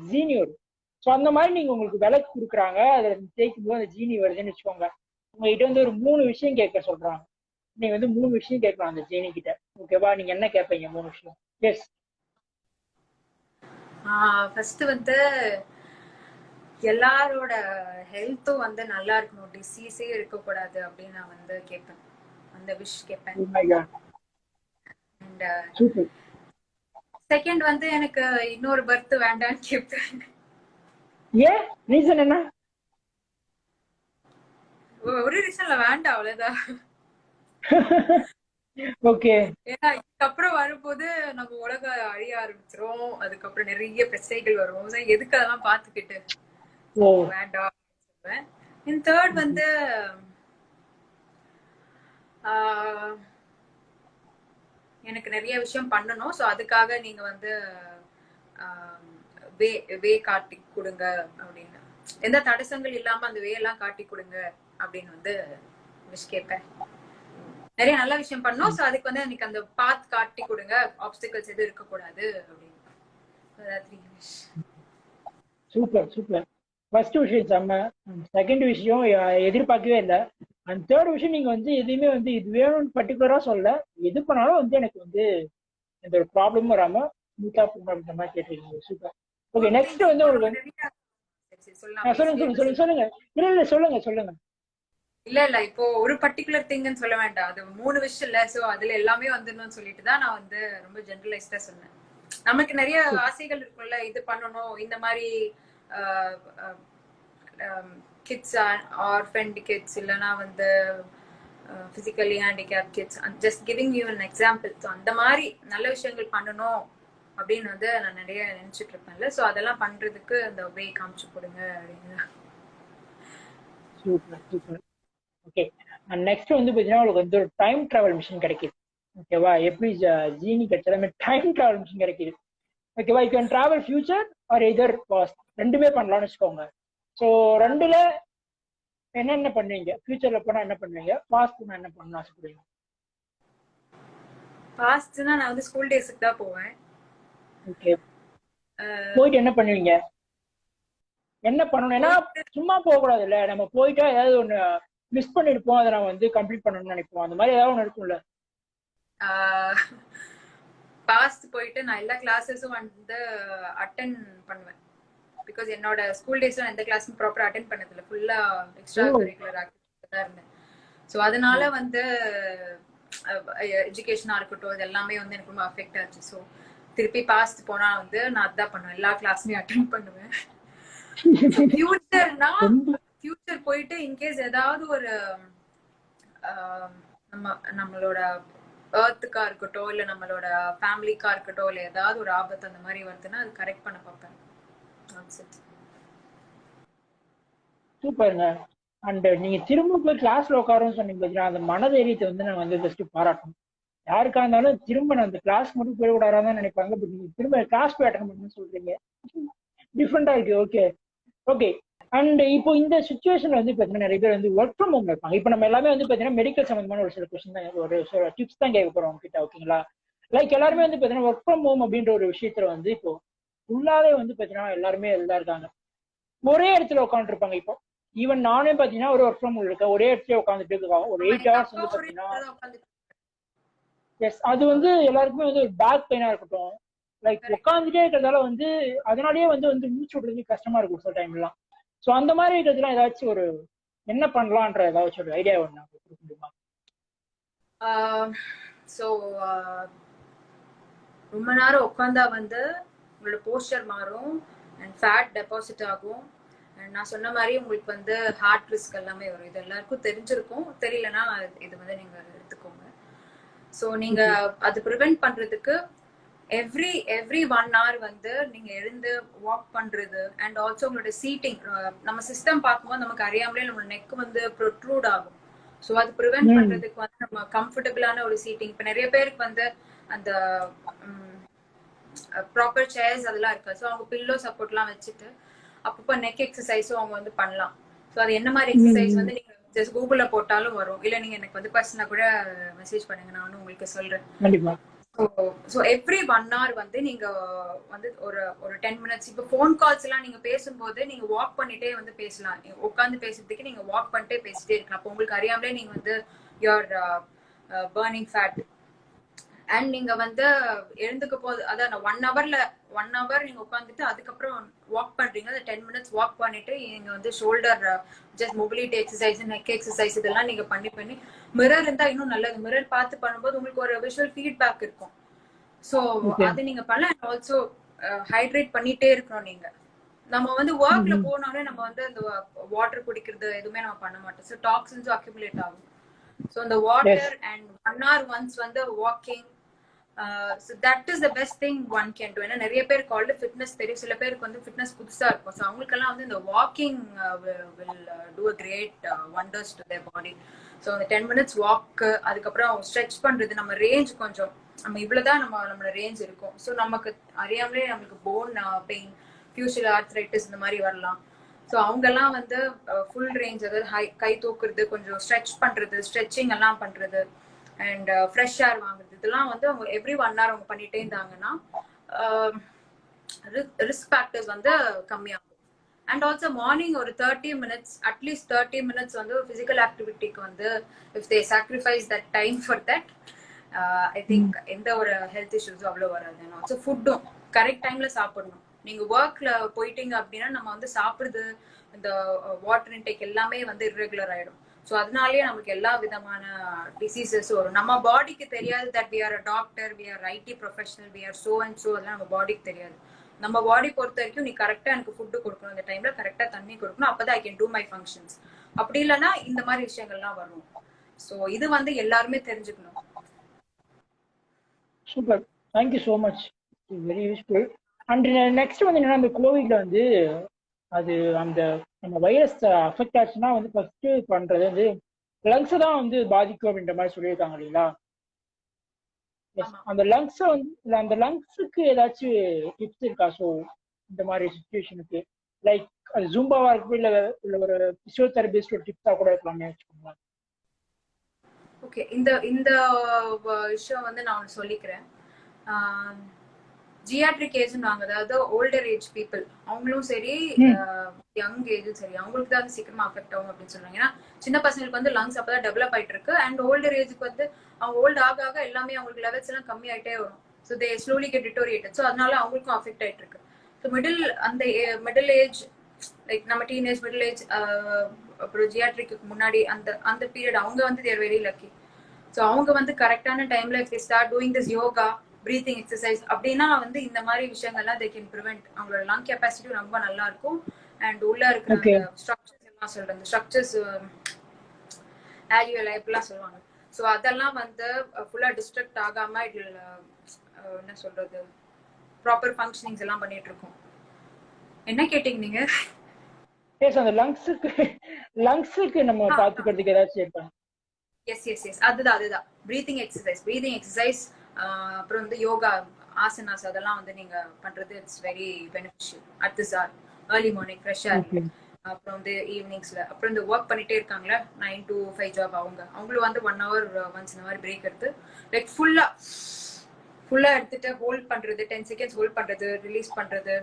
B: ஜீனி வரும். ஸோ அந்த மாதிரி நீங்க உங்களுக்கு விளக்கு கொடுக்குறாங்க, அதை தேய்க்கும் போது அந்த ஜீனி வருதுன்னு வச்சுக்கோங்க. உங்ககிட்ட வந்து ஒரு 3 விஷயம் கேட்க சொல்றாங்க. நீங்க வந்து 3 விஷயம் கேட்கலாம் அந்த ஜீனி கிட்ட, ஓகேவா? நீங்க என்ன கேட்பீங்க 3 விஷயம்? எஸ்.
A: ஃபர்ஸ்ட் வந்து எல்லாரோட ஹெல்த்தும் வந்து நல்லா இருக்கணும், டிசீஸே இருக்கக்கூடாது அப்படின்னு நான் வந்து கேட்பேன், அந்த விஷ் கேட்பேன். அண்ட் செகண்ட் வந்து எனக்கு இன்னொரு பர்த் வேண்டாம்னு கேட்பேன்.
B: ஏன், ரீசன் என்ன?
A: ஒரு ரீசன்ல வேண்டாம், அவ்வளவுதான்.
B: ஓகே.
A: ஏன்னா இதுக்கப்புறம் வரும்போது நம்ம உலகம் அழிய ஆரம்பிச்சிரும், அதுக்கப்புறம் நிறைய பிரச்சனைகள் வரும், எதுக்கு அதெல்லாம் பாத்துக்கிட்டு வேண்டாம் சொல்லுவேன். அண்ட் தேர்ட் வந்து எனக்கு நிறைய விஷயம் பண்ணணும், ஸோ அதுக்காக நீங்க வந்து வே காட்டி கொடுங்க அப்படின்னு, எந்த தடசங்கள் இல்லாம அந்த வே எல்லாம் காட்டி கொடுங்க அப்படின்னு வந்து விஷ் கேட்பேன். நிறைய நல்ல விஷயம் பண்ணோம், ஸோ அதுக்கு வந்து எனக்கு அந்த பாத் காட்டி கொடுங்க, ஆப்ஸ்டிகல்ஸ் எதுவும் இருக்கக்கூடாது அப்படின்னு.
B: Super super. ஃபர்ஸ்ட் விஷயம் செம்ம, செகண்ட் விஷயம் எதிர்பார்க்கவே இல்லை, அண்ட் தேர்ட் விஷயம் நீங்க வந்து எதுவுமே வந்து இது வேணும்னு பர்டிகுலரா சொல்ல, எது பண்ணாலும் வந்து எனக்கு வந்து எந்த ஒரு ப்ராப்ளமும் வராம ஸ்மூத்தா அப்படின்ற மாதிரி கேட்டிருக்கீங்க. சூப்பர். ஓகே, நெக்ஸ்ட் வந்து உங்களுக்கு சொல்லுங்க. இல்ல சொல்லுங்க.
A: இல்ல இப்போ ஒரு பர்டிகுலர் திங்னு சொல்ல வேண்டாம், அது 3 விஷயம் இல்ல, சோ அதுல எல்லாமே வந்துடணும்னு சொல்லிட்டு தான் நான் வந்து ரொம்ப ஜெனரலைஸ்டா சொன்னேன். நமக்கு நிறைய ஆசைகள் இருக்கும்ல, இது பண்ணணும், இந்த மாதிரி கிட்ஸ் ஆர்ஃபன் கிட்ஸ் இல்லனா வந்து physically handicap kids, just giving you an example. So அந்த மாதிரி நல்ல விஷயங்கள் பண்ணணும் அப்படின்னு வந்து நான் நிறைய நினைச்சிட்டு இருப்பேன்ல. ஸோ அதெல்லாம் பண்றதுக்கு அந்த வே காமிச்சு கொடுங்க அப்படின்னு.
B: Super super. Okay, and next வந்து பார்த்தீங்கன்னா உங்களுக்கு வந்து ஒரு டைம் டிராவல் மிஷின் கிடைக்குது. ஓகேவா, எப்படி ஜீனி கிடைச்சா டைம் டிராவல் மிஷின் கிடைக்குது. ஓகேவா, you can travel future or either past, ரெண்டுமே பண்ணலாம்னு வச்சுக்கோங்க. ஸோ ரெண்டுல என்னென்ன பண்ணுவீங்க? ஃபியூச்சர்ல போனா என்ன பண்ணுவீங்க, பாஸ்ட் போனா என்ன பண்ணணும் ஆசைப்படுவீங்க?
A: பாஸ்ட்னா நான் வந்து ஸ்கூல் டேஸ்க்கு தான் போவேன்.
B: ஓகே, போயிட்டு என்ன பண்ணுவீங்க? என்ன பண்ணணும்? ஏன்னா சும்மா போக கூடாது இல்ல, நம்ம போயிட்டா ஏதாவது ஒண்ணு மிஸ் பண்ணிருப்போம், அதை நம்ம வந்து கம்ப்ளீட் பண்ணணும்னு நினைப்போம். அந்த மாதிரி ஏதாவது ஒண்ணு இருக்கும்ல.
A: பாஸ்ட் போயிட்டு நான் எல்லா கிளாஸஸும் வந்து அட்டென்ட் பண்ணுவேன். பிகாஸ் என்னோட ஸ்கூல் டேஸ்ல எந்த கிளாஸும் ப்ராப்பரா அட்டென்ட் பண்ணதில்லை, ஃபுல்லா எக்ஸ்ட்ரா கரிக்குலர் ஆக்டிவிட்டி தான் இருந்தேன். ஸோ அதனால வந்து எஜுகேஷனா இருக்கட்டும் இது எல்லாமே வந்து எனக்கு ரொம்ப அஃபெக்ட் ஆச்சு. ஸோ திருப்பி பாஸ்ட் போனா வந்து நான் அதான் பண்ணுவேன், எல்லா கிளாஸுமே அட்டென்ட் பண்ணுவேன். ஃபியூச்சர்னா ஃபியூச்சர் போயிட்டு இன்கேஸ் ஏதாவது ஒரு நம்மளோட எர்த்துக்கா இருக்கட்டும் இல்ல நம்மளோட ஃபேமிலிக்கா இருக்கட்டும் இல்ல ஏதாவது ஒரு ஆபத்து அந்த மாதிரி வருதுன்னா அது கரெக்ட் பண்ண பார்ப்பேன்.
B: சூப்பருங்க. அண்ட் நீங்க திரும்ப போய் கிளாஸ்ல உட்காருன்னு சொன்னீங்க பார்த்தீங்கன்னா, அந்த மனதைரியத்தை வந்து நான் வந்து ஜஸ்ட் பாராட்டணும். யாருக்கா இருந்தாலும் திரும்ப நான் அந்த கிளாஸ் மட்டும் போய் விடாதான் நினைப்பாங்க. பட் நீங்க திரும்ப கிளாஸ் போய் அட்டன் பண்ணணும்னு சொல்றீங்க, டிஃப்ரெண்டா இருக்கு. Okay okay. அண்ட் இப்போ இந்த சுச்சுவேஷன்ல வந்து பாத்தீங்கன்னா நிறைய பேர் வந்து ஒர்க் ஃப்ரம் ஹோம் இருப்பாங்க. இப்போ நம்ம எல்லாமே வந்து பாத்தீங்கன்னா மெடிக்கல் சம்பந்தமான ஒரு சில கொஸ்டின் தான், ஒரு சில டிப்ஸ் தான் கேட்க போறோம் உங்ககிட்ட. ஓகேங்களா, லைக் எல்லாருமே வந்து பாத்தீங்கன்னா ஒர்க் ஃப்ரம் ஹோம் அப்படின்ற ஒரு விஷயத்துல வந்து இப்போ ஃபுல்லாவே வந்து பாத்தீங்கன்னா எல்லாருமே எல்லாம் இருக்காங்க, ஒரே இடத்துல உட்காந்துருப்பாங்க. இப்போ ஈவன் நானே பாத்தீங்கன்னா ஒரு ஒர்க் ஃப்ரம் ஹோம் இருக்கேன், ஒரே இடத்துல உட்காந்துட்டு இருக்கோம் ஒரு 8 hours வந்து பாத்தீங்கன்னா. எஸ், அது வந்து எல்லாருக்குமே வந்து ஒரு பேக் பெயினா இருக்கட்டும், லைக் உட்காந்துட்டே இருக்கிறதால வந்து அதனாலேயே வந்து மூச்சு விடுறது கஷ்டமா இருக்கும் சில டைம்லாம். ஸோ அந்த மாதிரி இருக்கிறதுலாம் ஏதாச்சும் ஒரு என்ன பண்ணலான்ற ஏதாச்சும் ஒரு ஐடியா ஒன்று கொடுக்க முடியுமா?
A: ஸோ ரொம்ப நேரம் உட்காந்தா வந்து உங்களோட போஸ்டர் மாறும் அண்ட் ஃபேட் டெபாசிட் ஆகும். அண்ட் நான் சொன்ன மாதிரி உங்களுக்கு வந்து ஹார்ட் ரிஸ்க் எல்லாமே வரும். இது எல்லாருக்கும் தெரிஞ்சிருக்கும், தெரியலன்னா இது வந்து நீங்க எடுத்துக்கோங்க. ஸோ நீங்க அது ப்ரிவென்ட் பண்றதுக்கு எவ்ரி 1 hour வந்து நீங்க எழுந்து வாக் பண்றது அண்ட் ஆல்சோ உங்களோட சீட்டிங், நம்ம சிஸ்டம் பார்க்கும்போது நமக்கு அறியாமலே நம்ம நெக் வந்து ப்ரொட்ரூட் ஆகும். ஸோ அது ப்ரிவென்ட் பண்றதுக்கு வந்து நம்ம கம்ஃபர்டபுளான ஒரு சீட்டிங், இப்போ நிறைய பேருக்கு வந்து அந்த ப்ராப்பர் சேர்ஸ் அதெல்லாம் இருக்கு. ஸோ அவங்க பில்லோ சப்போர்ட்லாம் வச்சுட்டு அப்பப்போ நெக் எக்ஸசைஸும் அவங்க வந்து பண்ணலாம். ஸோ அது என்ன மாதிரி எக்ஸசைஸ் வந்து நீங்க ஜஸ்ட் கூகுள்ல போட்டாலும் வரும், இல்ல நீங்க எனக்கு வந்து பர்சனலா கூட மெசேஜ் பண்ணுங்க, நான் வந்து உங்களுக்கு சொல்றேன். ஸோ எவ்ரி 1 hour வந்து நீங்க வந்து ஒரு 10 minutes, இப்போ ஃபோன் கால்ஸ் எல்லாம் நீங்க பேசும்போது நீங்க வாக் பண்ணிட்டே வந்து பேசலாம். உட்காந்து பேசுறதுக்கு நீங்க வாக் பண்ணிட்டே பேசிட்டே இருக்கலாம். அப்போ உங்களுக்கு அறியாமலே நீங்க வந்து யுவர் பர்னிங் ஃபேட். அண்ட் நீங்க வந்து எழுந்துக்க போது அதான் 1 hour நீங்க உட்காந்துட்டு அதுக்கப்புறம் வாக் பண்றீங்க, அந்த 10 minutes வாக் பண்ணிட்டு நீங்க வந்து shoulder just mobility exercise, neck exercise இதெல்லாம் நீங்க பண்ணி மிரர் இருந்தா இன்னும் நல்லது. மிரர் பார்த்து பண்ணும்போது உங்களுக்கு ஒரு விஷுவல் ஃபீட்பேக் இருக்கும். ஸோ அது நீங்க பண்ணலாம். அண்ட் ஆல்சோ ஹைட்ரேட் பண்ணிட்டே இருக்கணும். நீங்க நம்ம வந்து ஒர்க்ல போனாலே நம்ம வந்து அந்த வாட்டர் குடிக்கிறது எதுவுமே நம்ம பண்ண மாட்டோம். ஸோ டாக்ஸின்ஸும் அக்யூமுலேட் ஆகும். ஸோ அந்த வாட்டர் அண்ட் 1 hour ஒன்ஸ் வந்து walking, so that is the best thing one can do. ஏன்னா நிறைய பேருக்கு ஆல்ரெடி ஃபிட்னஸ் தெரியும், சில பேருக்கு வந்து ஃபிட்னஸ் புதுசா இருக்கும். ஸோ அவங்களுக்கெல்லாம் வந்து இந்த walking will do a great wonders to their body. So அந்த 10 minutes வாக், அதுக்கப்புறம் ஸ்ட்ரெச் பண்றது, நம்ம ரேஞ்ச் கொஞ்சம் நம்ம இவ்வளவுதான் நம்மளோட ரேஞ்ச் இருக்கும். ஸோ நமக்கு அறியாமலே நம்மளுக்கு போன் பெயின், ஃபியூச்சர் ஆர்த்ரைட்டிஸ் இந்த மாதிரி வரலாம். ஸோ அவங்கெல்லாம் வந்து ஃபுல் ரேஞ்ச், அதாவது கை தூக்குறது, கொஞ்சம் ஸ்ட்ரெச் பண்றது, ஸ்ட்ரெச்சிங் எல்லாம் பண்றது அண்ட் ஃப்ரெஷ் ஏர் வாங்குறது, இதெல்லாம் வந்து அவங்க எவ்ரி 1 hour அவங்க பண்ணிட்டே இருந்தாங்கன்னா ரிஸ்க் ஃபேக்டர்ஸ் வந்து கம்மியாகும். அண்ட் ஆல்சோ மார்னிங் ஒரு 30 minutes, அட்லீஸ்ட் 30 minutes வந்து பிசிக்கல் ஆக்டிவிட்டிக்கு வந்து if they sacrifice that time for that, I think எந்த ஒரு ஹெல்த் இஷ்யூஸும் அவ்வளோ வராது. அண்ட் ஆல்சோ ஃபுட்டும் கரெக்ட் டைம்ல சாப்பிடணும். நீங்க ஒர்க்ல போயிட்டீங்க அப்படின்னா நம்ம வந்து சாப்பிடுறது, இந்த வாட்டர் இன்டேக் எல்லாமே வந்து இர்ரெகுலர் ஆயிடும். ஸோ அதனாலேயே நமக்கு எல்லா விதமான டிசீசஸ் வரும். நம்ம பாடிக்கு தெரியாது that we are a doctor, we are IT professional, we are so and so, அதெல்லாம் நம்ம பாடிக்கு தெரியாது. நம்ம பாடி பொறுத்த வரைக்கும் நீ கரெக்டா எனக்கு ஃபுட்டு கொடுக்கணும், அந்த டைம்ல கரெக்டா தண்ணி கொடுக்கணும், அப்பதான் I can do my functions. அப்படி இல்லைன்னா இந்த மாதிரி விஷயங்கள்லாம் வரும். ஸோ இது வந்து எல்லாருமே தெரிஞ்சுக்கணும்.
B: Super, thank you so much. Very useful. And next வந்து என்னன்னா, அந்த கோவிட்ல வந்து அது அந்த நம்ம வைரஸ் அஃபெக்ட் ஆச்சுன்னா வந்து ஃபர்ஸ்ட் பண்றது வந்து லங்ஸ் தான் வந்து பாதிக்கும் அப்படின்ற மாதிரி சொல்லியிருக்காங்க இல்லைங்களா? எஸ்.
A: ஆமா.
B: அந்த லங்ஸ் வந்து அந்த லங்ஸுக்கு ஏதாச்சும் டிப்ஸ் இருக்கா? ஸோ இந்த மாதிரி சுச்சுவேஷனுக்கு லைக் அது ஜூம்பாவா இருக்கும், இல்ல ஒரு பிசியோதெரபிஸ்ட் ஒரு டிப்ஸா கூட இருக்கலாம்னு வச்சுக்கோங்களேன்.
A: ஓகே, இந்த இந்த விஷயம் வந்து நான் ஒன்று சொல்லிக்கிறேன். ஜியாட்ரிக் ஏஜ்னு வாங்க, அதாவது ஓல்டர் ஏஜ் பீப்புள், அவங்களும் சரி யங் ஏஜும் சரி, அவங்களுக்கு தான் சீக்கிரமா அஃபெக்ட் ஆகும் அப்படின்னு சொல்றாங்க. ஏன்னா சின்ன பசங்களுக்கு வந்து லங்ஸ் அப்பதான் டெவலப் ஆயிட்டு இருக்கு. அண்ட் ஓல்டர் ஏஜுக்கு வந்து அவங்க ஓல்ட் ஆக ஆக எல்லாமே அவங்களுக்கு லெவல்ஸ் எல்லாம் கம்மி ஆயிட்டே வரும். So they slowly get deteriorated. So அதனால அவங்களுக்கும் அஃபெக்ட் ஆயிட்டு இருக்கு. ஸோ அந்த மிடில் ஏஜ், லைக் நம்ம டீனேஜ், மிடில் ஏஜ், அப்புறம் ஜியாட்ரிக்கு முன்னாடி அந்த அந்த பீரியட் அவங்க வந்து தேர் வெரி லக்கி. ஸோ அவங்க வந்து கரெக்டான டைம்ல if they start doing this yoga, breathing exercise அப்படின்னா வந்து இந்த மாதிரி விஷயங்கள்லாம் தே கேன் ப்ரிவென்ட். அவங்களோட லங் கெப்பாசிட்டி ரொம்ப நல்லா இருக்கும். அண்ட் உள்ள இருக்கிற
B: ஓகே.
A: அந்த ஸ்ட்ரக்சர்ஸ் எல்லாம் சொல்றேன், ஸ்ட்ரக்சர்ஸ் ஆலியோலை எல்லாம் சொல்லுவாங்க. ஸோ அதெல்லாம் வந்து ஃபுல்லா டிஸ்ட்ரக்ட் ஆகாம இதில் என்ன சொல்றது, ப்ராப்பர் ஃபங்க்ஷனிங்ஸ் எல்லாம் பண்ணிட்டு இருக்கோம். என்ன கேட்டீங்க நீங்க?
B: எஸ், அந்த லங்ஸுக்கு நம்ம பாத்துக்கிறதுக்கு ஏதாச்சும் இருக்கா?
A: எஸ் எஸ் எஸ், அதுதான் பிரீத்திங் எக்ஸசைஸ். அப்புறம் வந்து யோகா, ஆசனாஸ், அதெல்லாம் வந்து நீங்க பண்றது it's very beneficial at this or early morning fresh ஏர்ல. அப்புறம் வந்து ஈவினிங்ஸ்ல அப்புறம் இந்த ஒர்க் பண்ணிட்டே இருக்காங்களா 9 to 5 ஜாப், அவங்களும் வந்து 1 hour ஒன்ஸ் இந்த மாதிரி பிரேக் எடுத்து லைக் ஃபுல்லா எடுத்துட்டு ஹோல்ட் பண்றது, 10 seconds ஹோல்ட் பண்றது, ரிலீஸ் பண்றது.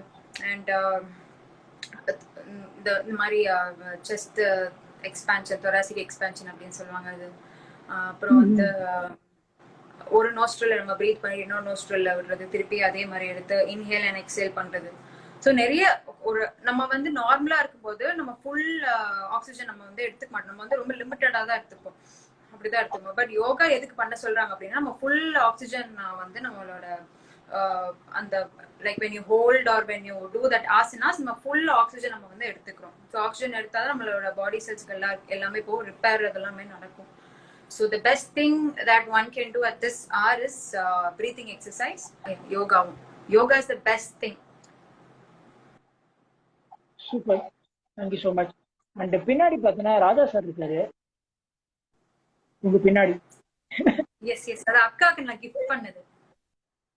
A: அண்ட் இந்த மாதிரி செஸ்ட் எக்ஸ்பான்ஷன், thoracic எக்ஸ்பான்ஷன் அப்படின்னு சொல்லுவாங்க அது. அப்புறம் வந்து ஒரு நோஸ்ட்ரல்ல நம்ம பிரீத் பண்ணி இன்னொரு நோஸ்ட்ரல்ல விடுறது, திருப்பி அதே மாதிரி எடுத்து இன்ஹேல் அண்ட் எக்ஸேல் பண்றது. ஸோ நிறைய ஒரு நம்ம வந்து நார்மலா இருக்கும்போது நம்ம ஃபுல் ஆக்சிஜன் நம்ம வந்து எடுத்துக்க மாட்டோம், நம்ம வந்து ரொம்ப லிமிட்டடா தான் எடுத்துப்போம், அப்படிதான் எடுத்துப்போம். பட் யோகா எதுக்கு பண்ண சொல்றாங்க அப்படின்னா, நம்ம ஃபுல் ஆக்சிஜன் வந்து நம்மளோட அந்த like when you hold or when you do that asanas, நம்ம ஃபுல் ஆக்சிஜன் நம்ம வந்து எடுத்துக்கிறோம். ஸோ ஆக்சிஜன் எடுத்தாதான் நம்மளோட பாடி செல்ஸ்க்கு எல்லாமே போகும், ரிப்பேர் அதெல்லாமே நடக்கும். So the best thing that one can do at this hour is breathing exercise, yoga. Yoga is the best thing.
B: Super, thank you so much. And பின்னாடி பார்த்தீங்கன்னா ராஜா சார் இருக்காரு உங்க பின்னாடி.
A: எஸ் எஸ், அது அக்காவுக்கு நான் கிஃப்ட் பண்ணது.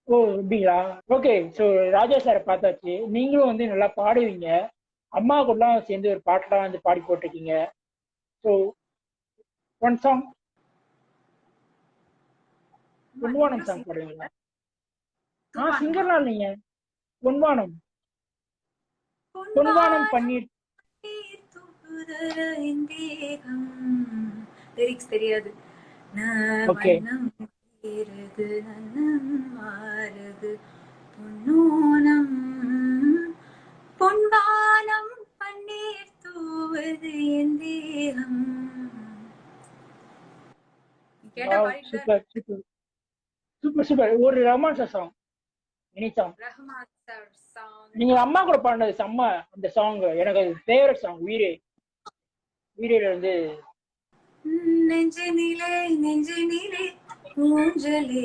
B: ஓ அப்படிங்களா? ஓகே. ஸோ ராஜா சாரை பார்த்தாச்சு. நீங்களும் வந்து நல்லா பாடுவீங்க, அம்மா கூடலாம் சேர்ந்து ஒரு பாட்டெல்லாம் வந்து பாடி போட்டிருக்கீங்க. So one song, Ponvaanam song பாடுவீங்களா? சிங்கர்லாம் இல்லைங்க, பொன்வானம். பொன்வானம் பன்னீர்.
A: லிரிக்ஸ் தெரியாது.
B: ஓகே.
A: பொன்னோனம் பொன்வானம் பன்னீர் தூவது என் தேகம்.
B: Super super super super. ஒரு Rahman sir song, any song.
A: Rahman sir song
B: நீங்க அம்மா கூட பாடினது செம்ம. அந்த சாங் எனக்கு ஃபேவரட் சாங். வீரேல வந்து
A: நெஞ்சினிலே நெஞ்சினிலே ஊஞ்சலே,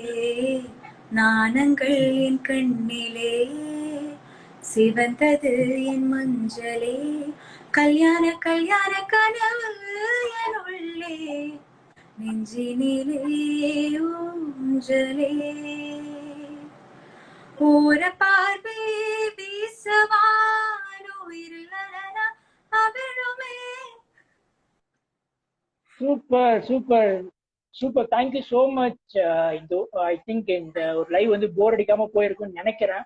A: நாணங்கள் என் கண்ணிலே, சிவந்தது என் மஞ்சளே, கல்யாண கல்யாண கனவு என் உள்ளே, நெஞ்சினிலே ஊஞ்சலே, ஓர பார்வை வீசவான் உயிரில் அவிழுமே.
B: Super super super. Thank you so much. இந்து ஐ திங்க் இந்த ஒரு லைவ் வந்து போர் அடிக்காம போயிருக்குன்னு நினைக்கிறேன்.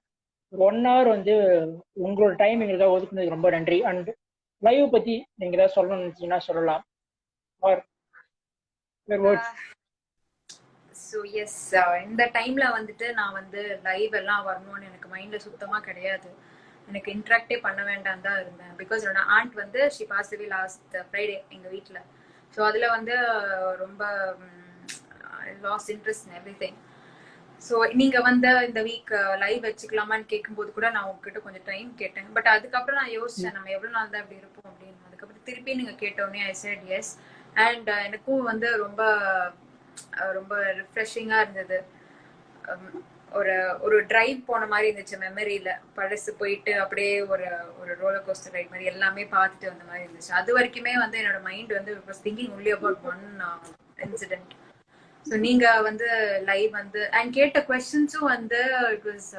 B: ஒரு 1 hour வந்து உங்களோட டைம் எங்களுக்காக ஒதுக்குனதுக்கு ரொம்ப நன்றி. அண்ட் லைவ் பத்தி நீங்க ஏதாவது சொல்லணும்னு நினைச்சீங்கன்னா சொல்லலாம்.
A: ஸோ எஸ், இந்த டைம்ல வந்துட்டு நான் வந்து லைவ் எல்லாம் வரணும்னு எனக்கு மைண்ட்ல சுத்தமா கிடையாது. எனக்கு இன்ட்ராக்டே பண்ண வேண்டாம் தான் இருந்தேன். பிகாஸ் என்னோட ஆண்ட் வந்து she past away last Friday எங்க வீட்டில். ஸோ அதுல வந்து ரொம்ப last interest in everything. So நீங்க வந்து இந்த வீக் லைவ் வச்சுக்கலாமான்னு கேட்கும்போது கூட நான் உங்ககிட்ட கொஞ்சம் டைம் கேட்டேன். பட் அதுக்கப்புறம் நான் யோசிச்சேன் நம்ம எவ்வளவு நாள் தான் இப்படி இருப்போம் அப்படின்னு. அதுக்கப்புறம் திருப்பி நீங்க கேட்டோடனே ஐ செட் எஸ். அண்ட் எனக்கும் வந்து ரொம்ப ரொம்ப ரிஃப்ரெஷிங்கா இருந்தது. ஒரு ஒரு டிரைவ் போன மாதிரி இருந்துச்சு மெமரியில. பழசு போயிட்டு அப்படியே ஒரு ஒரு ரோலர் கோஸ்டர் ரைட் மாதிரி எல்லாமே பார்த்துட்டு வந்த மாதிரி இருந்துச்சு. அது வரைக்குமே வந்து என்னோட மைண்ட் வந்து was thinking only about one incident. So நீங்க வந்து லைவ் வந்து அண்ட் கேட்ட கொஸ்டின்ஸும் வந்து it was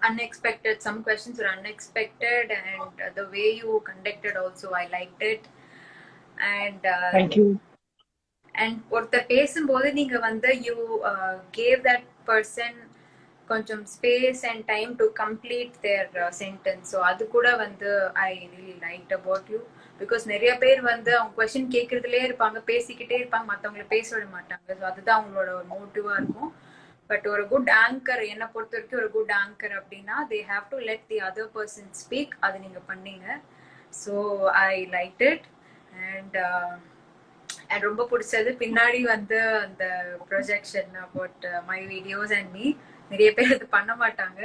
A: unexpected. Some questions were unexpected, and the way you conducted also I liked it. And
B: thank you.
A: And ஒருத்தர் பேசும்போது நீங்க வந்து you gave that person கொஞ்சம் space and time to complete their sentence. So அது கூட வந்து I really like about you. Because நிறைய பேர் வந்து அவங்க கொஸ்டின் கேட்கறதுலே இருப்பாங்க, பேசிக்கிட்டே இருப்பாங்க, மற்றவங்களை பேச விட மாட்டாங்க. ஸோ அதுதான் அவங்களோட ஒரு மோட்டிவா இருக்கும். பட் ஒரு குட் ஆங்கர், என்னை பொறுத்த வரைக்கும் ஒரு குட் ஆங்கர் அப்படின்னா they have to let the other person speak. அது நீங்க பண்ணீங்க. So I like it. And ரொம்ப பிடிச்சது பின்னாடி வந்து அந்த projection about my videos and me. நிறைய பேர் இது பண்ண மாட்டாங்க.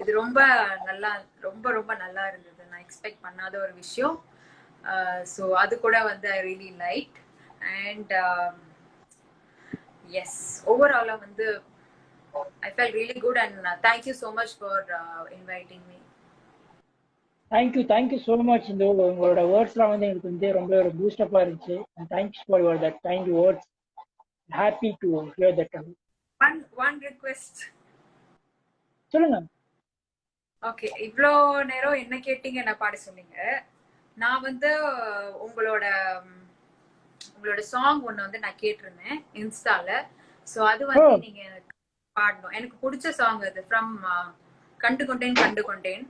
A: இது ரொம்ப நல்லா, ரொம்ப ரொம்ப நல்லா இருந்தது. நான் எக்ஸ்பெக்ட் பண்ணாத ஒரு விஷயம். ஸோ அது கூட வந்து I really like. And yes, ஓவராலா வந்து I felt really good, and thank you so much for inviting me.
B: Thank you so much. இந்த உங்களோட வேர்ட்ஸ்லாம் வந்து எனக்கு வந்து ரொம்ப ஒரு பூஸ்ட் அப்பா இருந்துச்சு. and thanks for your that kind words. Happy to hear that.
A: One request.
B: சொல்லுங்க.
A: ஓகே, இவ்ளோ நேரம் என்ன கேட்டீங்க, என்ன பாட சொன்னீங்க. நான் வந்து உங்களோட சாங் ஒன்னு வந்து நான் கேட்டிருந்தேன் இன்ஸ்டால. சோ அது வந்து நீங்க பாடணும். எனக்கு பிடிச்ச சாங் அது. ஃப்ரம் கண்டு கொண்டேன்.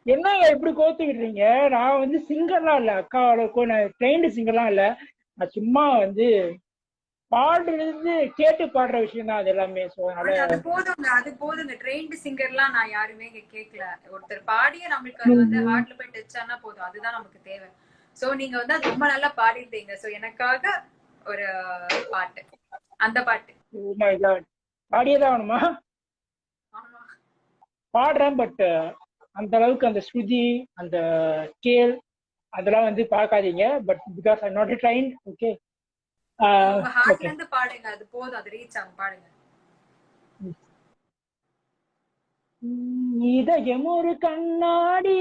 B: என்னங்க இப்படி கோத்து விடுறீங்க? நான் வந்து சிங்கர்லாம் இல்ல, அக்காவோட நான் ட்ரெயின்டு சிங்கர்லாம் இல்ல. நான் சும்மா வந்து பாடுறது கேட்டு பாடுற விஷயம் தான் அது எல்லாமே.
A: அது போதுங்க. ட்ரெயின்டு சிங்கர்லாம் நான் யாருமே கேட்கல. ஒருத்தர் பாடிய நம்மளுக்கு அது வந்து ஹார்ட்ல போய் டச் ஆனா போதும். அதுதான் நமக்கு தேவை. சோ நீங்க வந்து அது ரொம்ப நல்லா பாடிட்டீங்க. சோ எனக்காக ஒரு பாட்டு, அந்த பாட்டு.
B: ஓ மை காட், பாடியதான் வேணுமா? பாடுறேன், பட் அந்த அளவுக்கு அந்த ஸ்ருதி, அந்த ஸ்கேல் அதெல்லாம் வந்து பார்க்காதீங்க. But because I not drained. Okay,
A: உங்க ஹார்ட்ல இருந்து பாடுங்க, அது போதும். அது ரீச் ஆகும், பாடுங்க.
B: இதயம் ஒரு கண்ணாடி,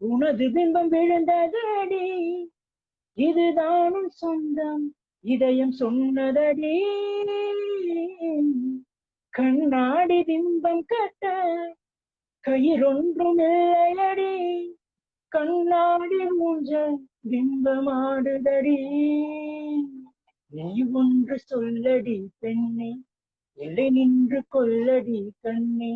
B: உனது பிம்பம் விழுந்ததடி, இதுதானும் சொந்தம், இதயம் சொன்னதடி, கண்ணாடி பிம்பம் கட்ட கயிறொன்றும் இல்லையடி, கண்ணாடி மூஞ்ச பிம்பமாடுதடி, நீ ஒன்று சொல்லடி பெண்ணே, எல்லை நின்று கொல்லடி கண்ணே,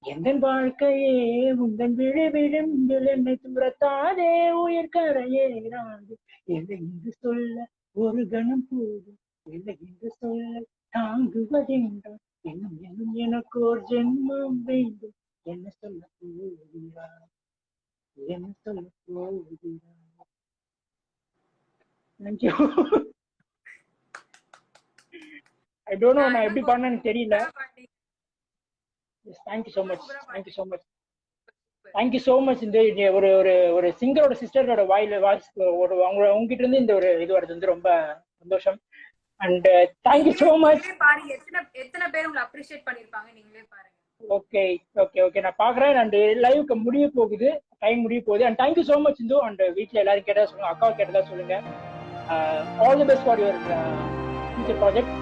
B: எந்த வாழ்க்கையே உந்தன் விழுவிழும்பில் என்னை துரத்தாதே, உயிர் கரையேறாது, இல்லை என்று சொல்ல ஒரு கணம் போதும், இல்லை என்று சொல்ல தாங்குவதென்றால் இன்னும் இன்னும் எனக்கு ஒரு ஜென்மம் வேண்டும், என்ன சொல்ல போகிறார், என்ன சொல்ல போகிறார். தேங்க்யூ. ஐ டோன்ட் நோ நான் எப்படி பண்ணேன்னு தெரியல. Thank you so much. Thank you so much. இந்த ஒரு ஒரு ஒரு சிங்கரோட சிஸ்டரோட வாய்ஸ் ஒரு உங்ககிட்ட இருந்து இந்த ஒரு இது வருது வந்து ரொம்ப சந்தோஷம். And thank you so much.
A: எத்தனை பேர் உங்களை அப்ரிஷியேட் பண்ணிருப்பாங்க நீங்களே பாருங்க.
B: ஓகே ஓகே ஓகே, நான் பாக்குறேன். அண்ட் லைவுக்கு முடிய போகுது, டைம் முடிய போகுது. And thank you so much Hindu. And வீட்டில் எல்லாரும் கேட்டதா சொல்லுங்க, அக்காவை கேட்டதா சொல்லுங்க. All the best for your future project.